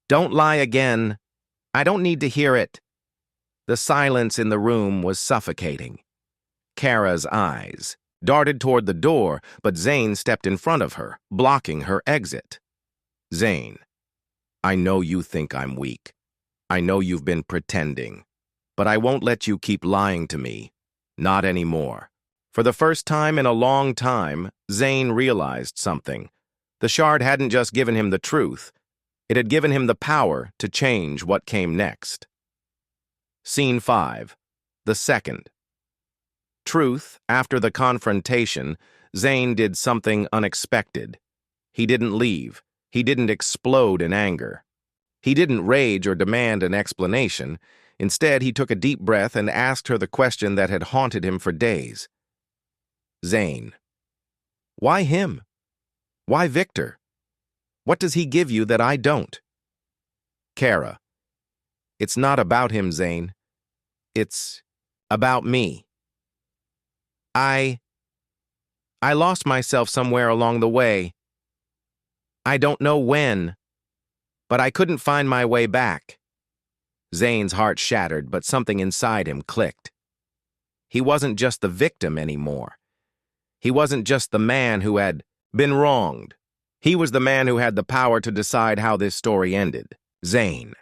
S1: Don't lie again. I don't need to hear it. The silence in the room was suffocating. Kara's eyes darted toward the door, but Zane stepped in front of her, blocking her exit. Zane, I know you think I'm weak. I know you've been pretending. But I won't let you keep lying to me. Not anymore. For the first time in a long time, Zane realized something. The shard hadn't just given him the truth. It had given him the power to change what came next. Scene 5. The second. Truth, after the confrontation, Zane did something unexpected. He didn't leave. He didn't explode in anger. He didn't rage or demand an explanation. Instead, he took a deep breath and asked her the question that had haunted him for days. Zane. Why him? Why Victor? What does he give you that I don't? Kara. It's not about him, Zane. It's about me. I lost myself somewhere along the way. I don't know when, but I couldn't find my way back. Zane's heart shattered, but something inside him clicked. He wasn't just the victim anymore. He wasn't just the man who had been wronged. He was the man who had the power to decide how this story ended. Zane.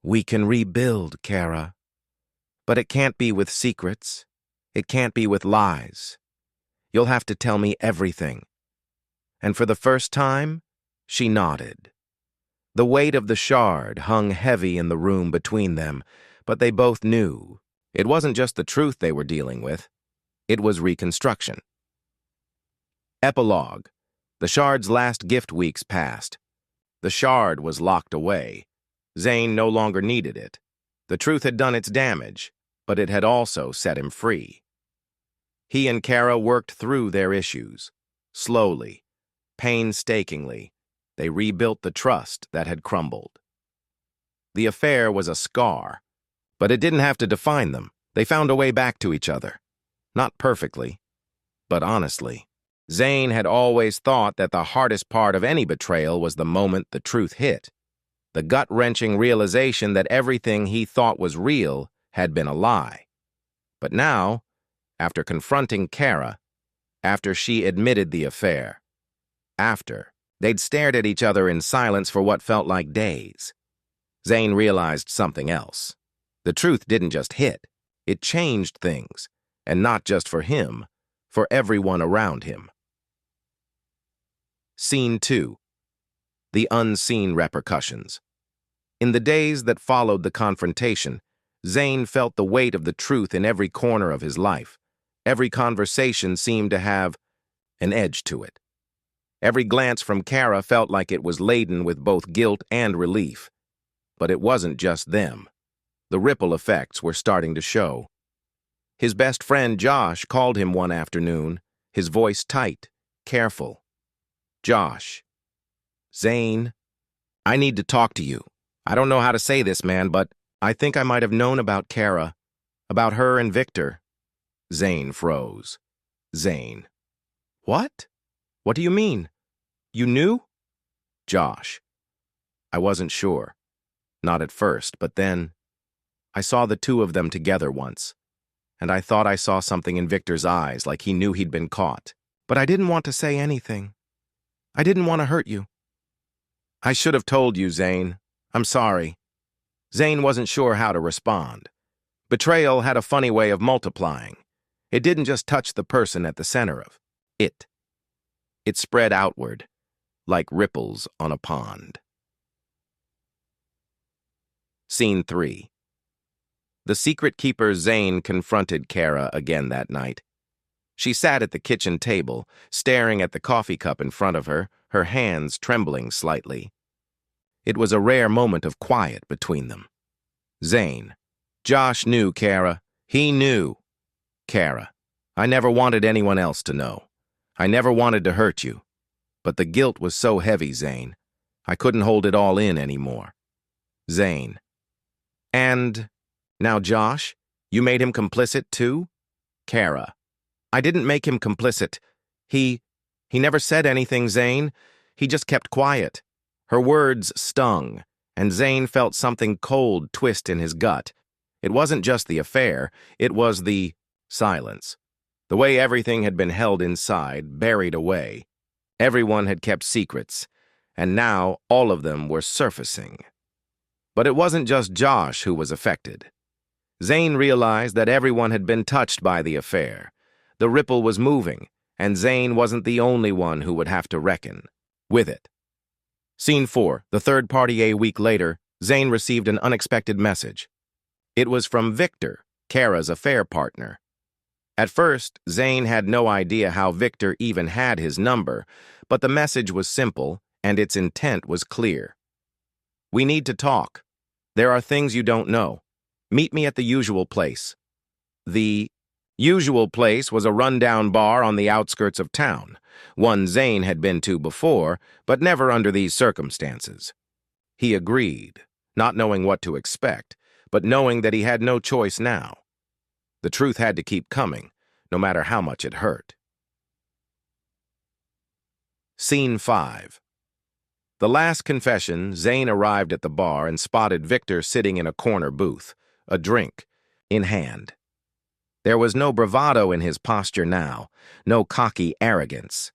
S1: We can rebuild, Kara. But it can't be with secrets. It can't be with lies. You'll have to tell me everything. And for the first time, she nodded. The weight of the shard hung heavy in the room between them, but they both knew it wasn't just the truth they were dealing with. It was reconstruction. Epilogue. The shard's last gift weeks passed. The shard was locked away. Zane no longer needed it. The truth had done its damage, but it had also set him free. He and Kara worked through their issues. Slowly, painstakingly, they rebuilt the trust that had crumbled. The affair was a scar, but it didn't have to define them. They found a way back to each other. Not perfectly, but honestly. Zane had always thought that the hardest part of any betrayal was the moment the truth hit. The gut-wrenching realization that everything he thought was real had been a lie. But now, after confronting Kara, after she admitted the affair, they'd stared at each other in silence for what felt like days. Zane realized something else. The truth didn't just hit. It changed things, and not just for him, for everyone around him. Scene 2. The unseen repercussions. In the days that followed the confrontation, Zane felt the weight of the truth in every corner of his life. Every conversation seemed to have an edge to it. Every glance from Kara felt like it was laden with both guilt and relief. But it wasn't just them. The ripple effects were starting to show. His best friend Josh called him one afternoon, his voice tight, careful. Josh. Zane, I need to talk to you. I don't know how to say this, man, but I think I might have known about Kara, about her and Victor. Zane froze. Zane. What? What do you mean? You knew? Josh. I wasn't sure. Not at first, but then I saw the two of them together once, and I thought I saw something in Victor's eyes, like he knew he'd been caught. But I didn't want to say anything. I didn't want to hurt you. I should have told you, Zane. I'm sorry. Zane wasn't sure how to respond. Betrayal had a funny way of multiplying. It didn't just touch the person at the center of it. It spread outward, like ripples on a pond. Scene 3. The secret keeper Zane confronted Kara again that night. She sat at the kitchen table, staring at the coffee cup in front of her, her hands trembling slightly. It was a rare moment of quiet between them. Zane. Josh knew, Kara. He knew. Kara. I never wanted anyone else to know. I never wanted to hurt you. But the guilt was so heavy, Zane. I couldn't hold it all in anymore. Zane. And now, Josh, you made him complicit too? Kara. I didn't make him complicit. He never said anything, Zane. He just kept quiet. Her words stung, and Zane felt something cold twist in his gut. It wasn't just the affair, it was the silence. The way everything had been held inside, buried away. Everyone had kept secrets, and now all of them were surfacing. But it wasn't just Josh who was affected. Zane realized that everyone had been touched by the affair. The ripple was moving, and Zane wasn't the only one who would have to reckon with it. Scene 4, the third party. A week later, Zane received an unexpected message. It was from Victor, Kara's affair partner. At first, Zane had no idea how Victor even had his number, but the message was simple, and its intent was clear. We need to talk. There are things you don't know. Meet me at the usual place. The usual place was a rundown bar on the outskirts of town, one Zane had been to before, but never under these circumstances. He agreed, not knowing what to expect, but knowing that he had no choice now. The truth had to keep coming, no matter how much it hurt. Scene 5. The last confession, Zane arrived at the bar and spotted Victor sitting in a corner booth, a drink in hand. There was no bravado in his posture now, no cocky arrogance.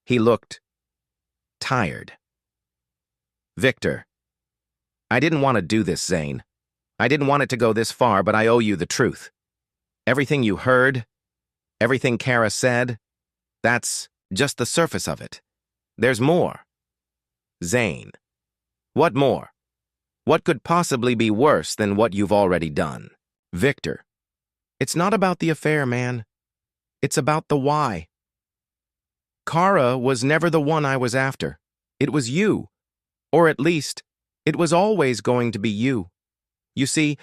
S1: He looked tired. Victor. I didn't want to do this, Zane. I didn't want it to go this far, but I owe you the truth. Everything you heard, everything Kara said, that's just the surface of it. There's more. Zane. What more? What could possibly be worse than what you've already done? Victor. It's not about the affair, man. It's about the why. Kara was never the one I was after. It was you. Or at least, it was always going to be you. You see,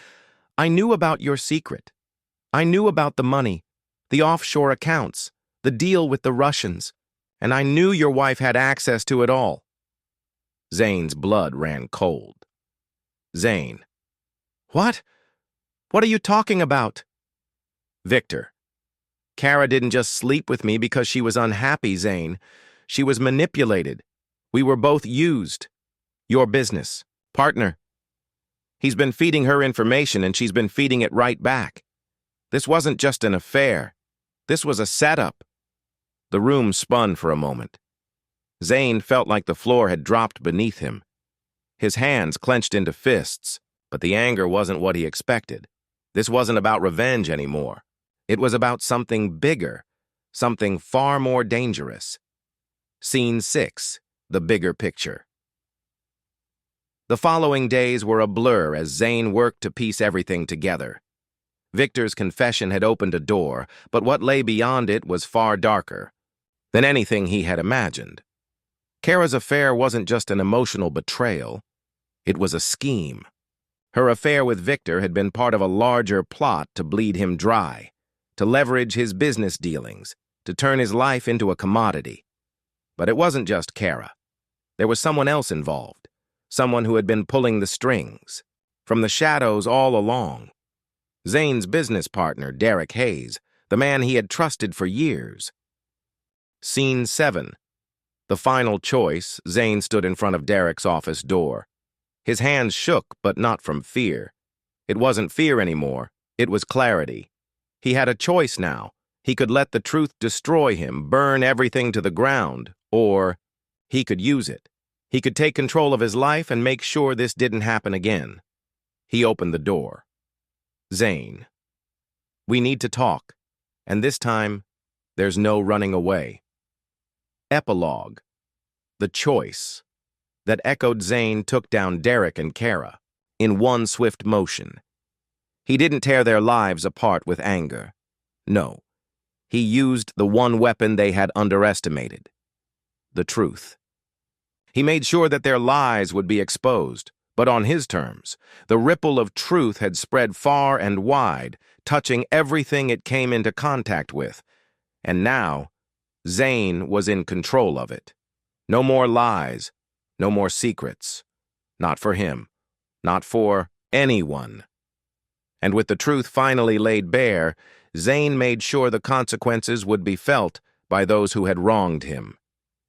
S1: I knew about your secret. I knew about the money, the offshore accounts, the deal with the Russians, and I knew your wife had access to it all. Zane's blood ran cold. Zane. What? What are you talking about? Victor. Kara didn't just sleep with me because she was unhappy, Zane. She was manipulated. We were both used. Your business. Partner. He's been feeding her information and she's been feeding it right back. This wasn't just an affair. This was a setup. The room spun for a moment. Zane felt like the floor had dropped beneath him. His hands clenched into fists, but the anger wasn't what he expected. This wasn't about revenge anymore. It was about something bigger, something far more dangerous. Scene 6, the bigger picture. The following days were a blur as Zane worked to piece everything together. Victor's confession had opened a door, but what lay beyond it was far darker than anything he had imagined. Kara's affair wasn't just an emotional betrayal. It was a scheme. Her affair with Victor had been part of a larger plot to bleed him dry, to leverage his business dealings, to turn his life into a commodity. But it wasn't just Kara. There was someone else involved, someone who had been pulling the strings, from the shadows all along. Zane's business partner, Derek Hayes, the man he had trusted for years. Scene 7. The final choice, Zane stood in front of Derek's office door. His hands shook, but not from fear. It wasn't fear anymore. It was clarity. He had a choice now. He could let the truth destroy him, burn everything to the ground, or he could use it. He could take control of his life and make sure this didn't happen again. He opened the door. Zane. We need to talk. And this time, there's no running away. Epilogue. The choice that echoed Zane took down Derek and Kara in one swift motion. He didn't tear their lives apart with anger. No, he used the one weapon they had underestimated: the truth. He made sure that their lies would be exposed, but on his terms. The ripple of truth had spread far and wide, touching everything it came into contact with. And now, Zane was in control of it. No more lies, no more secrets. Not for him, not for anyone. And with the truth finally laid bare, Zane made sure the consequences would be felt by those who had wronged him.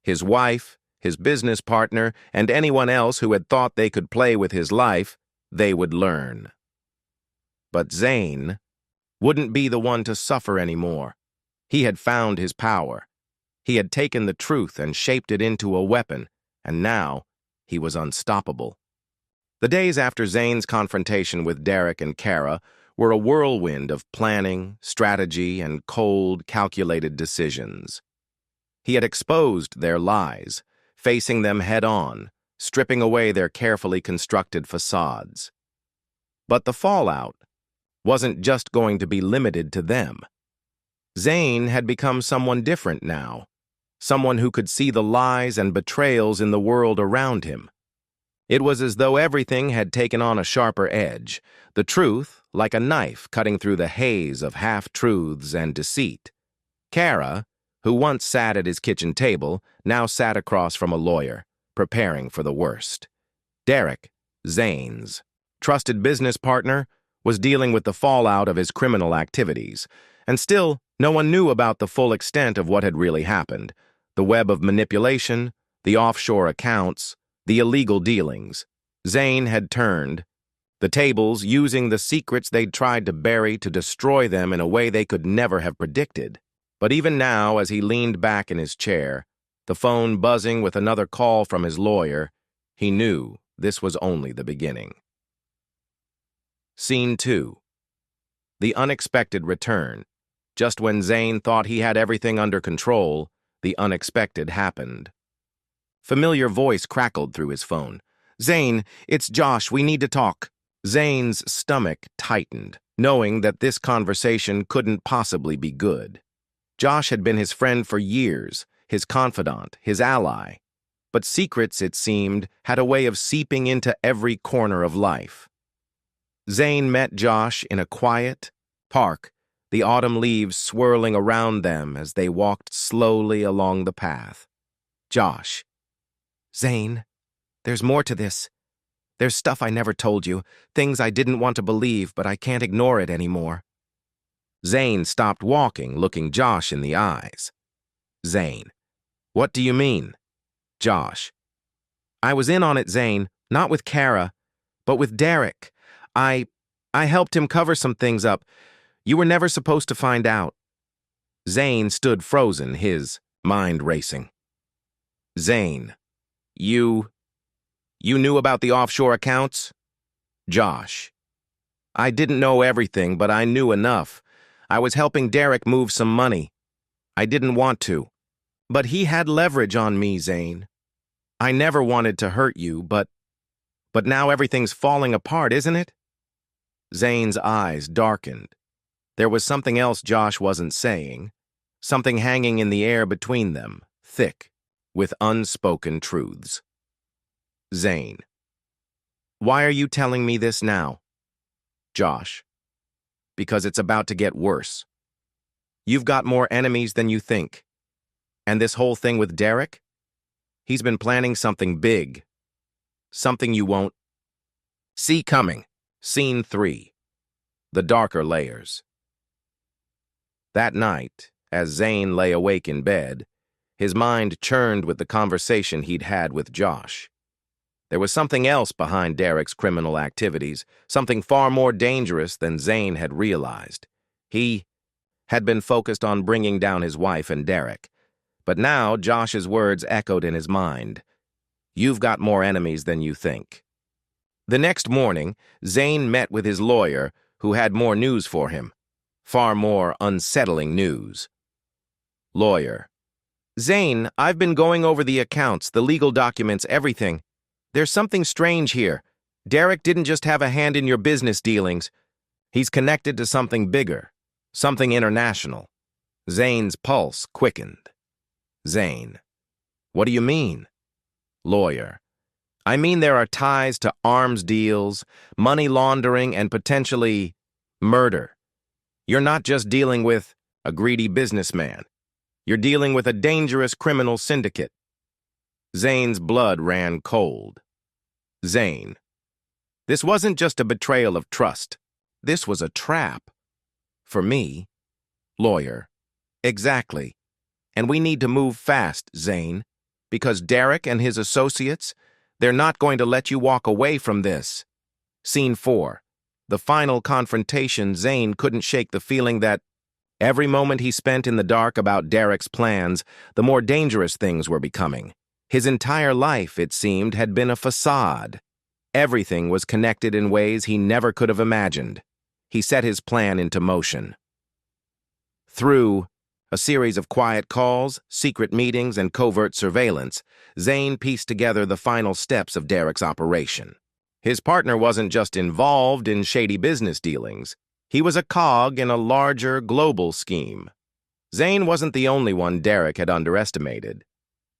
S1: His wife, his business partner, and anyone else who had thought they could play with his life, they would learn. But Zane wouldn't be the one to suffer anymore. He had found his power. He had taken the truth and shaped it into a weapon, and now he was unstoppable. The days after Zane's confrontation with Derek and Kara were a whirlwind of planning, strategy, and cold, calculated decisions. He had exposed their lies, facing them head-on, stripping away their carefully constructed facades. But the fallout wasn't just going to be limited to them. Zane had become someone different now, someone who could see the lies and betrayals in the world around him. It was as though everything had taken on a sharper edge, the truth like a knife cutting through the haze of half-truths and deceit. Kara, who once sat at his kitchen table, now sat across from a lawyer, preparing for the worst. Derek, Zane's trusted business partner, was dealing with the fallout of his criminal activities, and still no one knew about the full extent of what had really happened: the web of manipulation, the offshore accounts, the illegal dealings. Zane had turned the tables, using the secrets they'd tried to bury to destroy them in a way they could never have predicted. But even now, as he leaned back in his chair, the phone buzzing with another call from his lawyer, he knew this was only the beginning. Scene 2. The unexpected return. Just when Zane thought he had everything under control, the unexpected happened. Familiar voice crackled through his phone. "Zane, it's Josh, we need to talk." Zane's stomach tightened, knowing that this conversation couldn't possibly be good. Josh had been his friend for years, his confidant, his ally. But secrets, it seemed, had a way of seeping into every corner of life. Zane met Josh in a quiet park, the autumn leaves swirling around them as they walked slowly along the path. Josh. "Zane, there's more to this. There's stuff I never told you, things I didn't want to believe, but I can't ignore it anymore." Zane stopped walking, looking Josh in the eyes. Zane. "What do you mean?" Josh. "I was in on it, Zane, not with Kara, but with Derek. I helped him cover some things up. You were never supposed to find out." Zane stood frozen, his mind racing. Zane. You knew about the offshore accounts?" Josh. "I didn't know everything, but I knew enough. I was helping Derek move some money. I didn't want to. But he had leverage on me, Zane. I never wanted to hurt you, but now everything's falling apart, isn't it?" Zane's eyes darkened. There was something else Josh wasn't saying, something hanging in the air between them, thick, with unspoken truths. Zane. "Why are you telling me this now?" Josh. "Because it's about to get worse. You've got more enemies than you think. And this whole thing with Derek? He's been planning something big. Something you won't see coming." Scene 3. The darker layers. That night, as Zane lay awake in bed, his mind churned with the conversation he'd had with Josh. There was something else behind Derek's criminal activities, something far more dangerous than Zane had realized. He had been focused on bringing down his wife and Derek. But now Josh's words echoed in his mind. "You've got more enemies than you think." The next morning, Zane met with his lawyer, who had more news for him. Far more unsettling news. Lawyer. Zane, I've been going over the accounts, the legal documents, everything. There's something strange here. Derek didn't just have a hand in your business dealings. He's connected to something bigger, something international. Zane's pulse quickened. Zane. What do you mean? Lawyer. I mean there are ties to arms deals, money laundering, and potentially murder. You're not just dealing with a greedy businessman. You're dealing with a dangerous criminal syndicate. Zane's blood ran cold. Zane. This wasn't just a betrayal of trust. This was a trap. For me. Lawyer. Exactly. And we need to move fast, Zane, because Derek and his associates, they're not going to let you walk away from this. Scene 4. The final confrontation. Zane couldn't shake the feeling that every moment he spent in the dark about Derek's plans, the more dangerous things were becoming. His entire life, it seemed, had been a facade. Everything was connected in ways he never could have imagined. He set his plan into motion. Through a series of quiet calls, secret meetings, and covert surveillance, Zane pieced together the final steps of Derek's operation. His partner wasn't just involved in shady business dealings. He was a cog in a larger, global scheme. Zane wasn't the only one Derek had underestimated.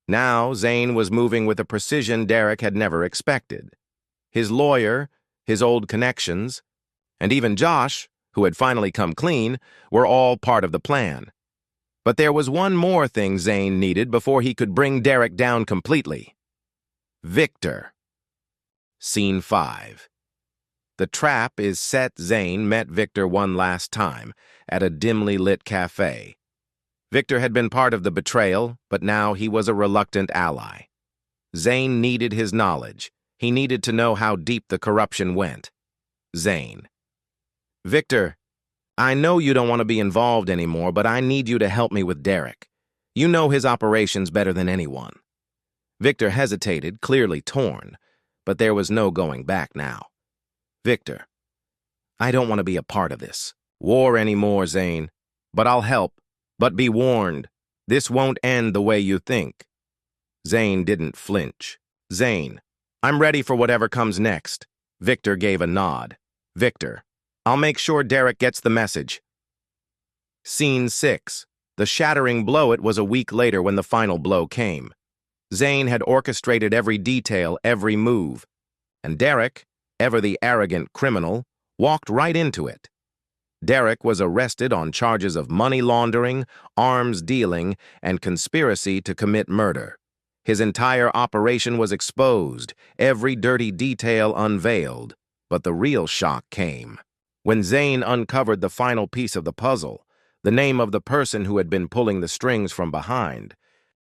S1: Now, Zane was moving with a precision Derek had never expected. His lawyer, his old connections, and even Josh, who had finally come clean, were all part of the plan. But there was one more thing Zane needed before he could bring Derek down completely. Victor. Scene 5. The trap is set. Zane met Victor one last time at a dimly lit cafe. Victor had been part of the betrayal, but now he was a reluctant ally. Zane needed his knowledge. He needed to know how deep the corruption went. Zane. Victor, I know you don't want to be involved anymore, but I need you to help me with Derek. You know his operations better than anyone. Victor hesitated, clearly torn, but there was no going back now. Victor, I don't want to be a part of this war anymore, Zane, but I'll help. But be warned, this won't end the way you think. Zane didn't flinch. Zane, I'm ready for whatever comes next. Victor gave a nod. Victor, I'll make sure Derek gets the message. Scene 6. The shattering blow. It was a week later when the final blow came. Zane had orchestrated every detail, every move. And Derek, ever the arrogant criminal, walked right into it. Derek was arrested on charges of money laundering, arms dealing, and conspiracy to commit murder. His entire operation was exposed, every dirty detail unveiled. But the real shock came when Zane uncovered the final piece of the puzzle, the name of the person who had been pulling the strings from behind.